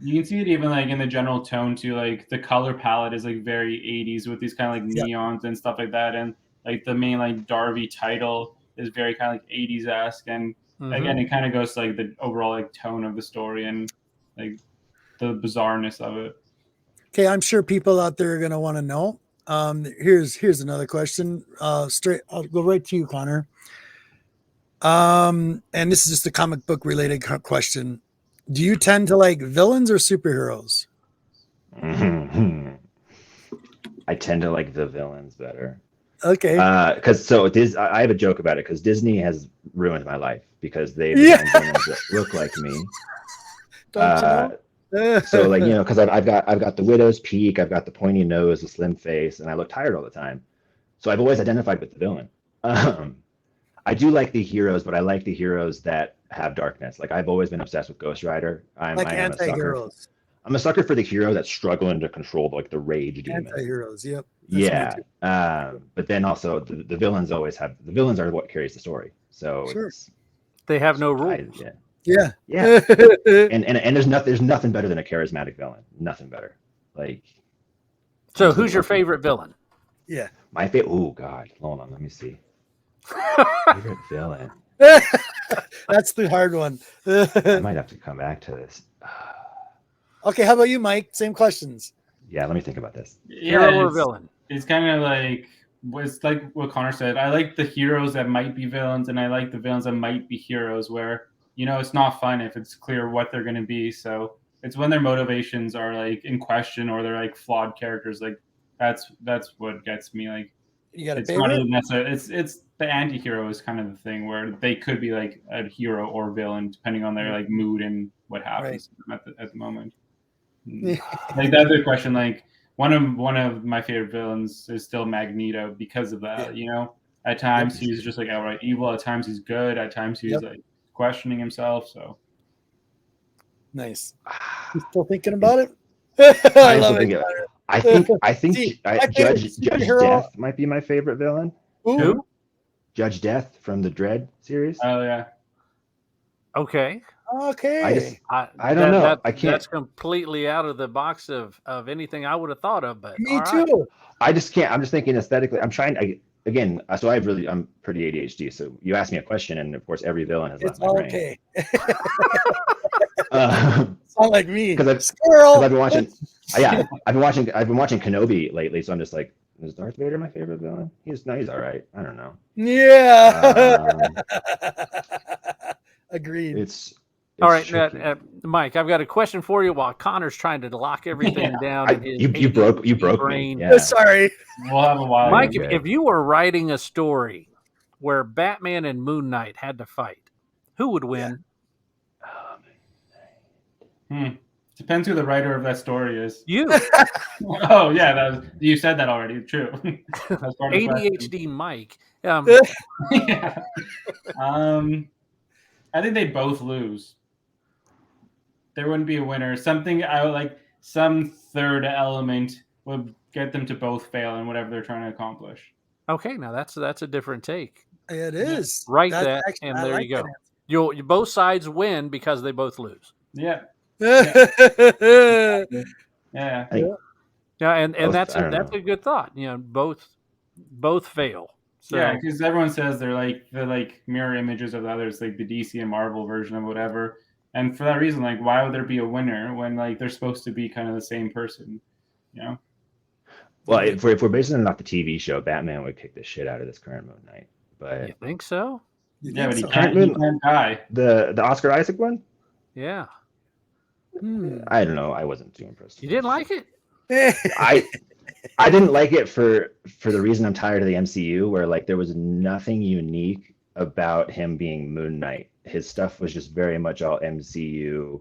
Speaker 4: You can see it even like in the general tone too. Like the color palette is like very 80s with these kind of like neons and stuff like that. And like the main like Darvey title is very kind of like 80s-esque. And again, it kind of goes to like the overall like tone of the story and like the bizarreness of it.
Speaker 1: Okay, I'm sure people out there are going to want to know. Here's another question. I'll go right to you, Connor. And this is just a comic book related question. Do you tend to like villains or superheroes?
Speaker 8: I tend to like the villains better.
Speaker 1: Okay.
Speaker 8: Because I have a joke about it because Disney has ruined my life because they've designed villains that look like me.
Speaker 1: Don't you know?
Speaker 8: So like because I've got the widow's peak, I've got the pointy nose, the slim face, and I look tired all the time. So I've always identified with the villain. I do like the heroes, but I like the heroes that have darkness. Like I've always been obsessed with Ghost Rider. I'm
Speaker 1: anti-heroes.
Speaker 8: I'm a sucker for the hero that's struggling to control like the rage demon.
Speaker 1: Anti-heroes, yep.
Speaker 8: But then also the villains are what carries the story. So
Speaker 2: they have no rules.
Speaker 1: Yeah.
Speaker 8: and there's nothing better than a charismatic villain. Nothing better. Like.
Speaker 2: So who's your favorite villain?
Speaker 1: Yeah.
Speaker 8: My favorite. Oh God, hold on. Let me see. Favorite villain.
Speaker 1: That's the hard one.
Speaker 8: I might have to come back to this.
Speaker 1: Okay, how about you, Mike? Same questions.
Speaker 8: Yeah, let me think about this.
Speaker 2: Hero or villain?
Speaker 4: It's kind of like what Connor said. I like the heroes that might be villains, and I like the villains that might be heroes. Where it's not fun if it's clear what they're going to be. So it's when their motivations are like in question or they're like flawed characters. Like that's what gets me. Like
Speaker 1: you got
Speaker 4: it's not even necessarily. It's the anti-hero is kind of the thing where they could be like a hero or villain depending on their like mood and what happens at the moment. Like that's a question. Like one of my favorite villains is still Magneto because of that. At times he's just like outright evil. At times he's good. At times he's like questioning himself. So
Speaker 1: nice. You still thinking about it? I love it.
Speaker 8: I think
Speaker 1: See,
Speaker 8: Judge
Speaker 1: superhero-
Speaker 8: Death might be my favorite villain.
Speaker 1: Who?
Speaker 8: Judge Death from the Dredd series.
Speaker 4: Oh yeah.
Speaker 2: Okay.
Speaker 1: Okay.
Speaker 8: I don't know. I can't.
Speaker 2: That's completely out of the box of anything I would have thought of. But
Speaker 1: Me
Speaker 2: all
Speaker 1: too.
Speaker 2: right.
Speaker 8: I just can't. I'm just thinking aesthetically. I'm trying. Again, so I'm pretty ADHD. So you ask me a question, and of course, every villain has
Speaker 1: It's
Speaker 8: left my brain.
Speaker 1: okay.
Speaker 8: Sound
Speaker 1: like me.
Speaker 8: Because
Speaker 1: Squirrel.
Speaker 8: I've been watching. Yeah, I've been watching Kenobi lately. So I'm just like, is Darth Vader my favorite villain? He's all right. I don't know.
Speaker 1: Yeah. Agreed.
Speaker 8: It's
Speaker 2: all right, Mike. I've got a question for you. While Connor's trying to lock everything down,
Speaker 8: you broke
Speaker 2: brain.
Speaker 8: me. Yeah.
Speaker 1: Sorry.
Speaker 4: We'll have a while.
Speaker 2: Mike, if you were writing a story where Batman and Moon Knight had to fight, who would win?
Speaker 4: Depends who the writer of that story is.
Speaker 2: You.
Speaker 4: Oh yeah, you said that already. True.
Speaker 2: ADHD Mike.
Speaker 4: Yeah. I think they both lose. There wouldn't be a winner. Some third element would get them to both fail in whatever they're trying to accomplish.
Speaker 2: Okay, now that's a different take.
Speaker 1: It is.
Speaker 2: Write that, and there you go. You both sides win because they both lose.
Speaker 4: Yeah.
Speaker 1: Yeah.
Speaker 4: Yeah.
Speaker 2: And that's a good thought. Both fail. So,
Speaker 4: yeah, because everyone says they're like mirror images of the others, like the DC and Marvel version of whatever. And for that reason, like, why would there be a winner when like they're supposed to be kind of the same person?
Speaker 8: Well, if we're basing it off the TV show, Batman would kick the shit out of this current Moon Knight. But
Speaker 2: you think so?
Speaker 4: Yeah, but he can't die.
Speaker 8: The Oscar Isaac one?
Speaker 2: Yeah.
Speaker 8: I don't know. I wasn't too impressed.
Speaker 2: You didn't like it?
Speaker 8: I didn't like it for the reason I'm tired of the MCU, where like there was nothing unique about him being Moon Knight. His stuff was just very much all MCU,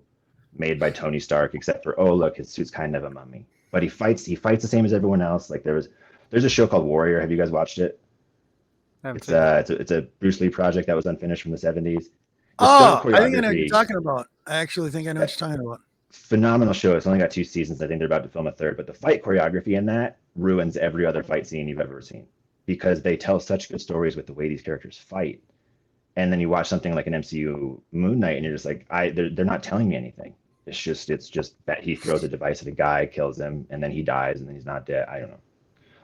Speaker 8: made by Tony Stark, except for look, his suit's kind of a mummy. But he fights the same as everyone else. Like there's a show called Warrior. Have you guys watched it? It's a Bruce Lee project that was unfinished from the 70s.
Speaker 1: I think I know what you're talking about. I actually think I know what you're talking about.
Speaker 8: Phenomenal show. It's only got 2 seasons. I think they're about to film a 3rd, but the fight choreography in that ruins every other fight scene you've ever seen, because they tell such good stories with the way these characters fight. And then you watch something like an MCU Moon Knight, and you're just like, they're not telling me anything. It's just that he throws a device at a guy, kills him, and then he dies, and then he's not dead. I don't know.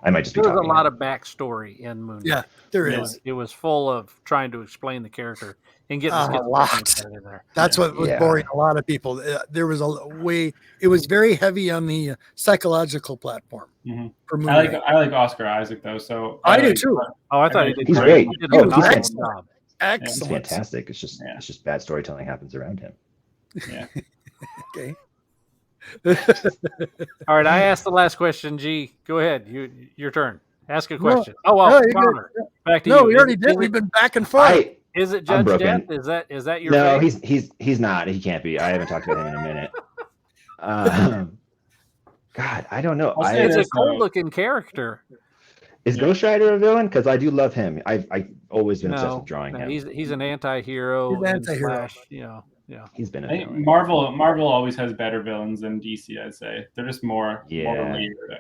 Speaker 8: I might just be.
Speaker 2: There was a lot of backstory in Moon Knight.
Speaker 1: Yeah, there is.
Speaker 2: It was full of trying to explain the character and getting
Speaker 1: a lot
Speaker 2: in there.
Speaker 1: That's what was boring a lot of people. There was it was very heavy on the psychological platform.
Speaker 4: Mm-hmm.
Speaker 1: For Moon
Speaker 4: I
Speaker 1: like
Speaker 4: Oscar Isaac though, so
Speaker 1: I do too.
Speaker 2: Oh, I thought he did.
Speaker 8: He's great.
Speaker 2: He
Speaker 8: He's
Speaker 1: excellent. Excellent.
Speaker 8: He's fantastic. It's just bad storytelling happens around him.
Speaker 4: Yeah.
Speaker 1: Okay.
Speaker 2: All right, I asked the last question. G, go ahead. Your turn. Ask a question.
Speaker 1: No,
Speaker 2: Connor, back to you.
Speaker 1: No, we already did. We've been back and forth.
Speaker 2: Is it Judge Death? Is that your?
Speaker 8: No,
Speaker 2: favorite?
Speaker 8: he's not. He can't be. I haven't talked about him in a minute. God, I don't know.
Speaker 2: It's a cool-looking character.
Speaker 8: Is Ghost Rider a villain? Because I do love him. I've always been obsessed with drawing him.
Speaker 2: He's an anti-hero.
Speaker 1: He's an anti-hero.
Speaker 2: Yeah.
Speaker 8: He's been a
Speaker 4: I think
Speaker 8: villain.
Speaker 4: Marvel always has better villains than DC, I'd say. They're just more layered.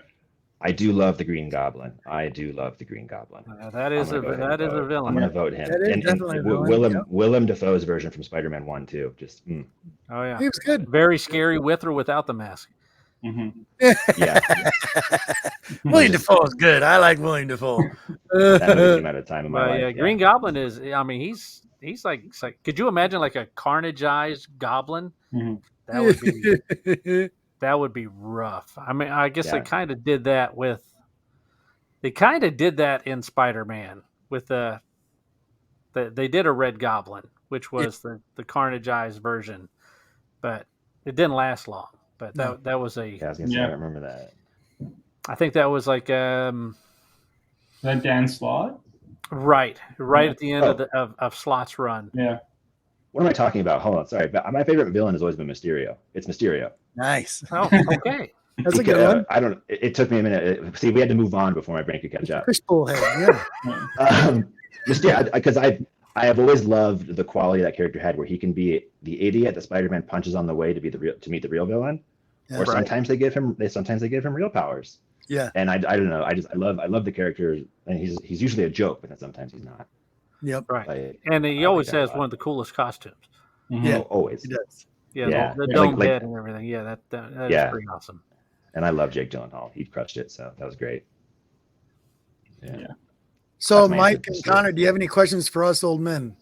Speaker 8: I do love the Green Goblin. That is a
Speaker 2: villain.
Speaker 8: I'm gonna vote him.
Speaker 1: That is definitely a villain.
Speaker 8: Willem Dafoe's version from Spider-Man 1 too. Just
Speaker 2: Oh yeah.
Speaker 1: He was good.
Speaker 2: Very scary with or without the mask.
Speaker 4: Mm-hmm.
Speaker 8: Yeah.
Speaker 1: William Dafoe is good. I like William Dafoe.
Speaker 8: That movie came out of time in my life.
Speaker 2: Yeah, Green Goblin is. I mean, he's like. Could you imagine like a carnageized goblin?
Speaker 4: Mm-hmm.
Speaker 2: That would be rough. I mean, I guess they kind of did that with. They kind of did that in Spider-Man with they did a Red Goblin, which was the carnageized version, but it didn't last long. But that was a.
Speaker 8: Yeah, I was gonna say, I remember that.
Speaker 2: I think that was like
Speaker 4: that Dan Slott.
Speaker 2: Right at the end of Slott's run.
Speaker 4: Yeah.
Speaker 8: What am I talking about? Hold on, sorry. But my favorite villain has always been Mysterio. It's Mysterio.
Speaker 1: Nice.
Speaker 2: Oh, okay.
Speaker 1: That's a good one.
Speaker 8: I don't. It took me a minute. See, we had to move on before my brain could catch up.
Speaker 1: Fishbowl head. Yeah.
Speaker 8: Just yeah, because I have always loved the quality that character had, where he can be the idiot that Spider-Man punches on the way to meet the real villain,
Speaker 1: Yeah.
Speaker 8: or sometimes they give him real powers.
Speaker 1: Yeah.
Speaker 8: And I don't know. I love the character, and he's usually a joke, but then sometimes he's not.
Speaker 1: Yep.
Speaker 2: Right.
Speaker 8: Like,
Speaker 2: And he
Speaker 8: I
Speaker 2: always
Speaker 8: like that
Speaker 2: has
Speaker 8: a lot.
Speaker 2: one of the coolest costumes.
Speaker 1: Yeah.
Speaker 8: Always.
Speaker 1: He does.
Speaker 2: Yeah,
Speaker 8: Yeah.
Speaker 2: the
Speaker 8: Like-
Speaker 2: dome
Speaker 8: like-
Speaker 2: head and everything. Yeah, that is
Speaker 8: Yeah.
Speaker 2: pretty awesome.
Speaker 8: And I love Jake Gyllenhaal. He crushed it, so that was great. Yeah.
Speaker 1: So,
Speaker 8: That's my
Speaker 1: Mike
Speaker 8: answer.
Speaker 1: and Connor, do you have any questions for us old men?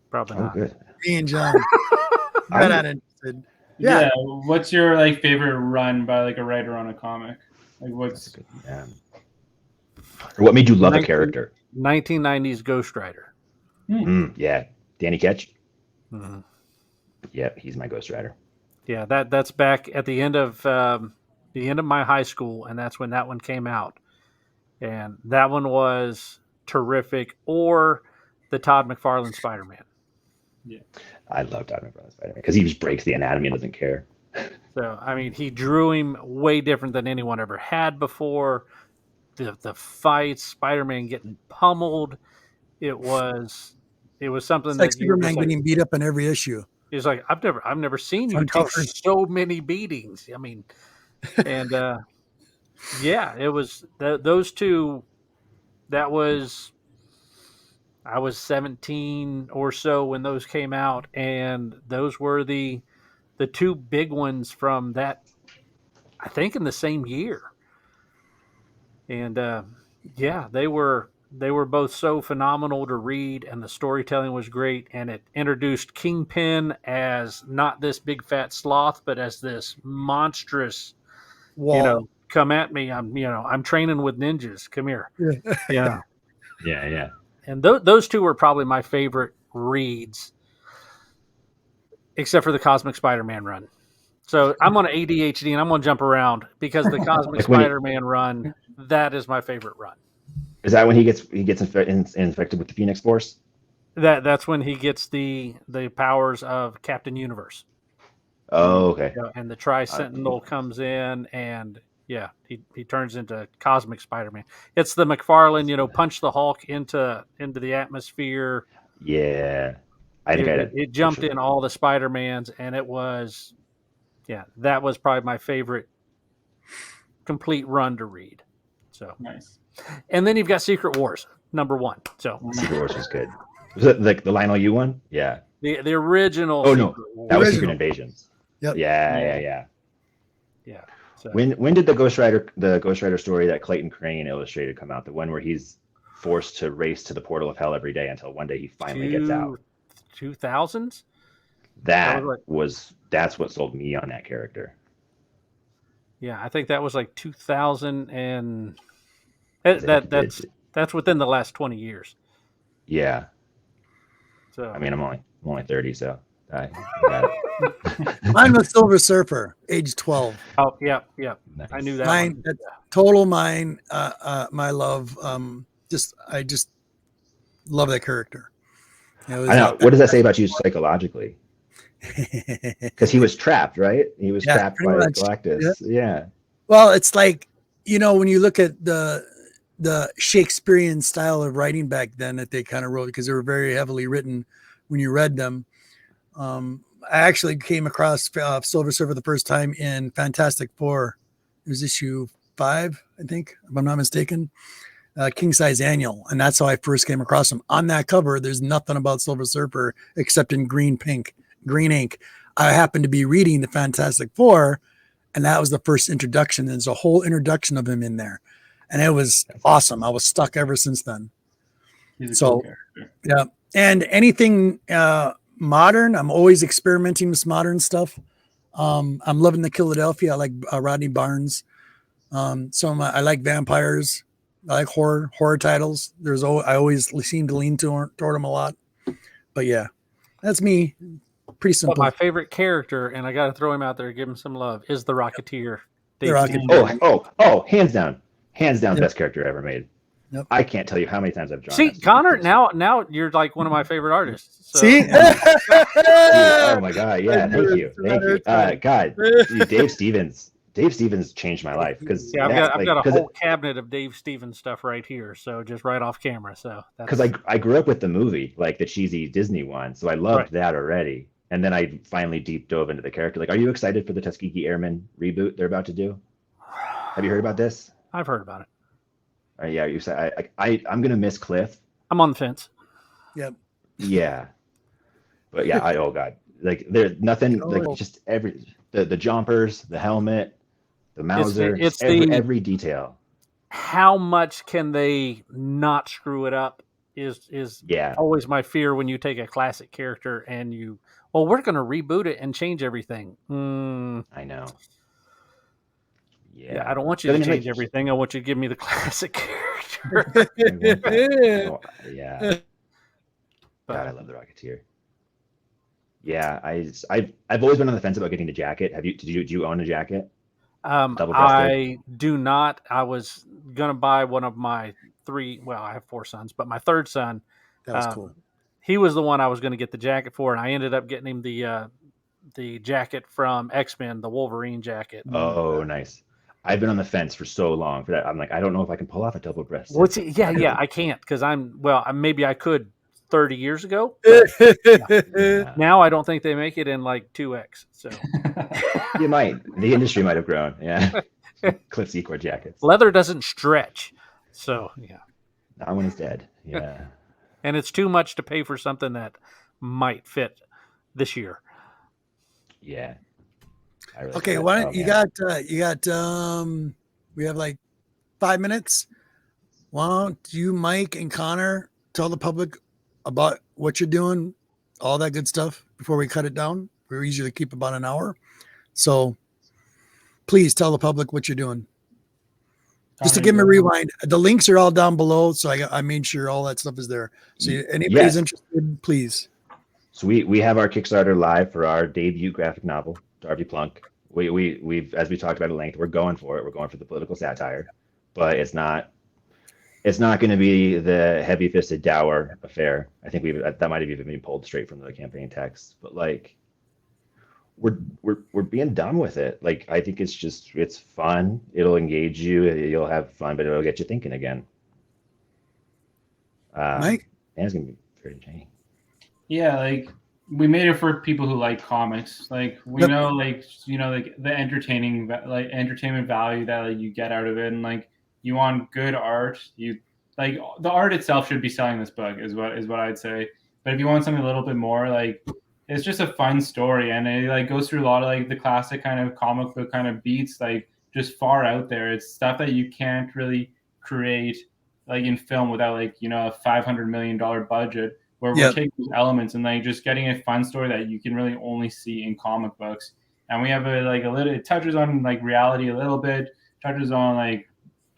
Speaker 2: Probably
Speaker 8: Oh,
Speaker 2: not.
Speaker 8: good.
Speaker 1: Me and John. Right on interested. Yeah.
Speaker 4: Yeah. What's your like favorite run by like a writer on a comic? Like what's
Speaker 8: That's a good. Yeah. Or what made you love a
Speaker 2: 19
Speaker 8: character?
Speaker 2: 1990s Ghost Rider.
Speaker 8: Yeah, Danny Ketch.
Speaker 2: Mm-hmm.
Speaker 8: Yeah, he's my Ghost Rider.
Speaker 2: Yeah, that's back at the end of my high school, and that's when that one came out, and that one was terrific. Or the Todd McFarlane Spider-Man.
Speaker 8: I love Todd McFarlane Spider-Man because he just breaks the anatomy and doesn't care.
Speaker 2: So I mean, he drew him way different than anyone ever had before. The fights, Spider-Man getting pummeled. It was something
Speaker 1: It's like
Speaker 2: that you're
Speaker 1: Superman
Speaker 2: just like,
Speaker 1: getting beat up in every issue.
Speaker 2: it's like I've never seen you
Speaker 1: Front
Speaker 2: take
Speaker 1: covers.
Speaker 2: so many beatings. I mean, and yeah, it was those two. That was I was 17 or so when those came out, and those were the two big ones from that. I think in the same year, and yeah, they were both so phenomenal to read, and the storytelling was great, and it introduced Kingpin as not this big fat sloth, but as this monstrous,
Speaker 1: Wall.
Speaker 2: come at me. I'm training with ninjas. Come here. Yeah.
Speaker 8: Yeah.
Speaker 2: And those two were probably my favorite reads, except for the Cosmic Spider-Man run. So I'm on ADHD and I'm going to jump around because the Cosmic
Speaker 8: Like when he-
Speaker 2: Spider-Man run, that is my favorite run.
Speaker 8: Is that when he gets infected with the Phoenix Force?
Speaker 2: That's when he gets the powers of Captain Universe.
Speaker 8: Oh, okay.
Speaker 2: And the Tri-Sentinel comes in, and yeah, he turns into Cosmic Spider-Man. It's the McFarlane, punch the Hulk into the atmosphere.
Speaker 8: Yeah, I think
Speaker 2: It jumped in all the Spider-Mans, and it was, that was probably my favorite complete run to read. So
Speaker 4: nice?
Speaker 2: And then you've got Secret Wars #1. So
Speaker 8: Secret Wars was good. Was it like the Lionel Yu one? Yeah.
Speaker 2: the original.
Speaker 8: Oh
Speaker 2: Secret
Speaker 8: no,
Speaker 2: Wars.
Speaker 8: that was
Speaker 1: Original.
Speaker 8: Secret Invasions.
Speaker 1: Yep.
Speaker 8: Yeah.
Speaker 2: Yeah. So,
Speaker 8: When did the Ghost Rider story that Clayton Crane illustrated come out? The one where he's forced to race to the portal of hell every day until one day he finally gets out.
Speaker 2: 2000s.
Speaker 8: That's
Speaker 2: That
Speaker 8: what sold me on that character.
Speaker 2: Yeah, I think that was like 2000, and that's within the last 20 years.
Speaker 8: Yeah.
Speaker 2: So
Speaker 8: I mean, I'm only 30, so I got it.
Speaker 1: Mine was Silver Surfer, age 12.
Speaker 2: oh yeah,
Speaker 8: Nice.
Speaker 2: I knew that.
Speaker 1: Mine,
Speaker 2: one.
Speaker 1: that's total mine. My love. I just love that character. It was,
Speaker 8: I know. What does that say about you psychologically? Because he was trapped, right? He was
Speaker 1: Yeah,
Speaker 8: trapped
Speaker 1: pretty
Speaker 8: by
Speaker 1: much.
Speaker 8: Galactus. Yeah.
Speaker 1: Well, it's like, when you look at the Shakespearean style of writing back then that they kind of wrote, because they were very heavily written when you read them. I actually came across Silver Surfer the first time in Fantastic Four. It was issue 5, I think, if I'm not mistaken. King Size Annual, and that's how I first came across him. On that cover, there's nothing about Silver Surfer except in green ink. I happened to be reading the Fantastic Four, and that was the first introduction. There's a whole introduction of him in there, and it was awesome. I was stuck ever since then.
Speaker 4: He's a
Speaker 1: So,
Speaker 4: cool character.
Speaker 1: Yeah, and anything modern, I'm always experimenting with modern stuff. I'm loving the Philadelphia. I like Rodney Barnes. I like vampires. I like horror titles. I always seem to lean toward them a lot. But yeah, that's me. Pretty
Speaker 2: But
Speaker 1: simple.
Speaker 2: my favorite character, and I got to throw him out there, give him some love, is the Rocketeer.
Speaker 1: The
Speaker 2: Dave
Speaker 1: Rocketeer.
Speaker 2: Stewart.
Speaker 8: Oh, hands down, best character ever made. I can't tell you how many times I've drawn.
Speaker 2: See,
Speaker 8: SCP
Speaker 2: Connor,
Speaker 8: pictures.
Speaker 2: now you're like one of my favorite artists. So.
Speaker 1: See?
Speaker 8: Dude, oh my god, yeah, thank you. God, dude, Dave Stevens changed my life because
Speaker 2: Yeah, I've got a whole cabinet of Dave Stevens stuff right here. So just right off camera. So
Speaker 8: because I grew up with the movie, like the cheesy Disney one, so I loved that already. And then I finally deep dove into the character. Like, are you excited for the Tuskegee Airmen reboot they're about to do? Have you heard about this?
Speaker 2: I've heard about it.
Speaker 8: Yeah, you said I'm gonna miss Cliff.
Speaker 2: I'm on the fence.
Speaker 1: Yep.
Speaker 8: Yeah, but yeah, oh god, like there's nothing like just the jumpers, the helmet, the Mauser, every detail.
Speaker 2: How much can they not screw it up? Is always my fear when you take a classic character and we're going to reboot it and change everything.
Speaker 8: I know.
Speaker 2: Yeah, I don't want you to change everything. I want you to give me the classic character.
Speaker 8: Yeah. God, I love the Rocketeer. Yeah, I've always been on the fence about getting the jacket. Do you own a jacket?
Speaker 2: I do not. I was gonna buy one of my I have 4 sons, but my third son,
Speaker 1: that was cool.
Speaker 2: He was the one I was going to get the jacket for, and I ended up getting him the jacket from X-Men, the Wolverine jacket.
Speaker 8: Oh, nice. I've been on the fence for so long for that. I'm like, I don't know if I can pull off a double breast.
Speaker 2: I can't because maybe I could 30 years ago. Now I don't think they make it in like 2X. So
Speaker 8: you might. The industry might have grown. Yeah. Cliff Secord jackets.
Speaker 2: Leather doesn't stretch. So yeah.
Speaker 8: That one is dead. Yeah.
Speaker 2: And it's too much to pay for something that might fit this year.
Speaker 8: Yeah.
Speaker 1: Okay, why don't you got we have like 5 minutes. Why don't you, Mike and Connor, tell the public about what you're doing, all that good stuff before we cut it down. We usually keep about an hour. So please tell the public what you're doing. Just to give them a rewind. The links are all down below, so I made sure all that stuff is there. So anybody's interested, please.
Speaker 8: So we have our Kickstarter live for our debut graphic novel, Darvey Plunk. We've as we talked about at length, we're going for it. We're going for the political satire, but it's not going to be the heavy-fisted dour affair. I think that might have even been pulled straight from the campaign text. But like, we're being done with it. Like, I think it's fun. It'll engage you. You'll have fun, but it'll get you thinking again.
Speaker 1: Mike,
Speaker 8: and it's gonna be very entertaining.
Speaker 4: Yeah, like we made it for people who like comics. Like we know, like like the entertainment value that like, you get out of it, and like you want good art. You like the art itself should be selling this book, is what I'd say. But if you want something a little bit more, like it's just a fun story, and it like goes through a lot of like the classic kind of comic book kind of beats, like just far out there. It's stuff that you can't really create like in film without like a $500 million budget. Where we're taking these elements and like just getting a fun story that you can really only see in comic books. And we have a little, it touches on like reality a little bit, touches on like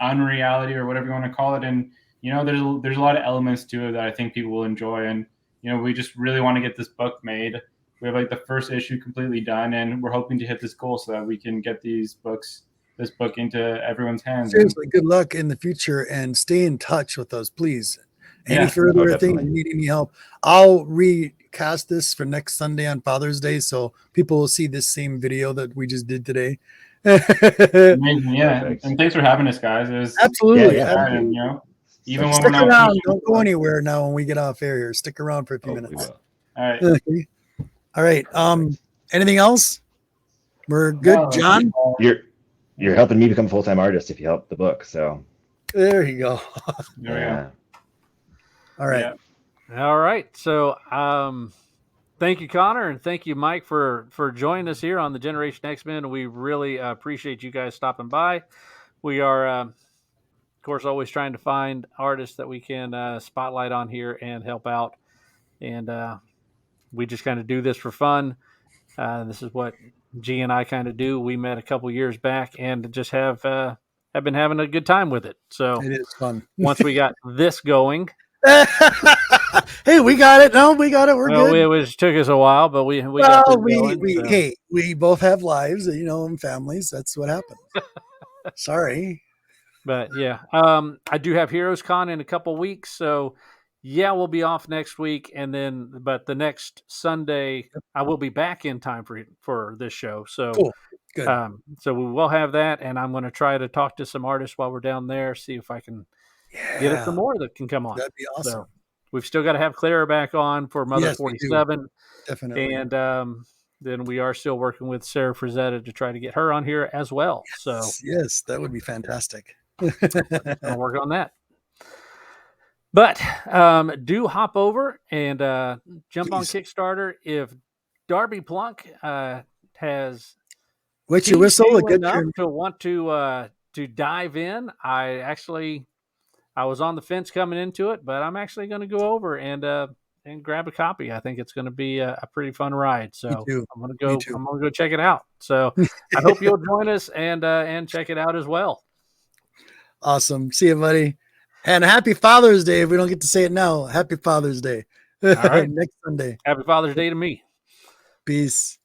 Speaker 4: unreality or whatever you want to call it. And, there's a lot of elements to it that I think people will enjoy. And, we just really want to get this book made. We have like the first issue completely done, and we're hoping to hit this goal so that we can get this book into everyone's hands.
Speaker 1: Seriously, good luck in the future and stay in touch with us, please. Any further things, you need any help, I'll recast this for next Sunday on Father's Day, so people will see this same video that we just did today.
Speaker 4: Amazing, yeah. And thanks for having us, guys. It was
Speaker 1: absolutely.
Speaker 4: And, even when
Speaker 1: stick around, don't go anywhere now when we get off air here. Stick around for a few minutes.
Speaker 4: All right.
Speaker 1: Okay. All right. Anything else? We're good, John.
Speaker 8: You're helping me become a full-time artist if you help the book. So
Speaker 1: there you go.
Speaker 4: There we go.
Speaker 1: All right.
Speaker 2: Yeah. All right. So, thank you, Connor, and thank you, Mike, for joining us here on the Generation X Men. We really appreciate you guys stopping by. We are, of course, always trying to find artists that we can spotlight on here and help out. And we just kind of do this for fun. This is what G and I kind of do. We met a couple years back and just have been having a good time with it. So
Speaker 1: it is fun.
Speaker 2: Once we got this going.
Speaker 1: Hey, we got it. No, we got it. We're good.
Speaker 2: It took us a while, but we got this going,
Speaker 1: hey, we both have lives, and families. That's what happens. Sorry.
Speaker 2: But yeah, I do have Heroes Con in a couple weeks, so yeah, we'll be off next week, and then but the next Sunday I will be back in time for this show. So
Speaker 1: Cool. Good.
Speaker 2: so we will have that, and I'm going to try to talk to some artists while we're down there, see if I can get us some more that can come on.
Speaker 1: That'd be awesome.
Speaker 2: So we've still got to have Clara back on for Mother
Speaker 1: Yes, we do.
Speaker 2: 47,
Speaker 1: Definitely.
Speaker 2: and then we are still working with Sarah Frazetta to try to get her on here as well. So
Speaker 1: yes, that would be fantastic.
Speaker 2: I'll work on that. But do hop over and jump on
Speaker 1: Please.
Speaker 2: Kickstarter. If Darvey Plunk has
Speaker 1: Wet your whistle
Speaker 2: teased
Speaker 1: and
Speaker 2: you
Speaker 1: get
Speaker 2: enough
Speaker 1: your
Speaker 2: to want to dive in, I was on the fence coming into it, but I'm actually going to go over and grab a copy. I think it's going to be a pretty fun ride. So
Speaker 1: too.
Speaker 2: I'm going
Speaker 1: Me
Speaker 2: to go.
Speaker 1: too.
Speaker 2: I'm going to go check it out. So I hope you'll join us and check it out as well.
Speaker 1: Awesome. See you, buddy. And happy Father's Day. If we don't get to say it now, happy Father's Day.
Speaker 2: All right.
Speaker 1: Next Sunday.
Speaker 2: Happy Father's Day to me.
Speaker 1: Peace.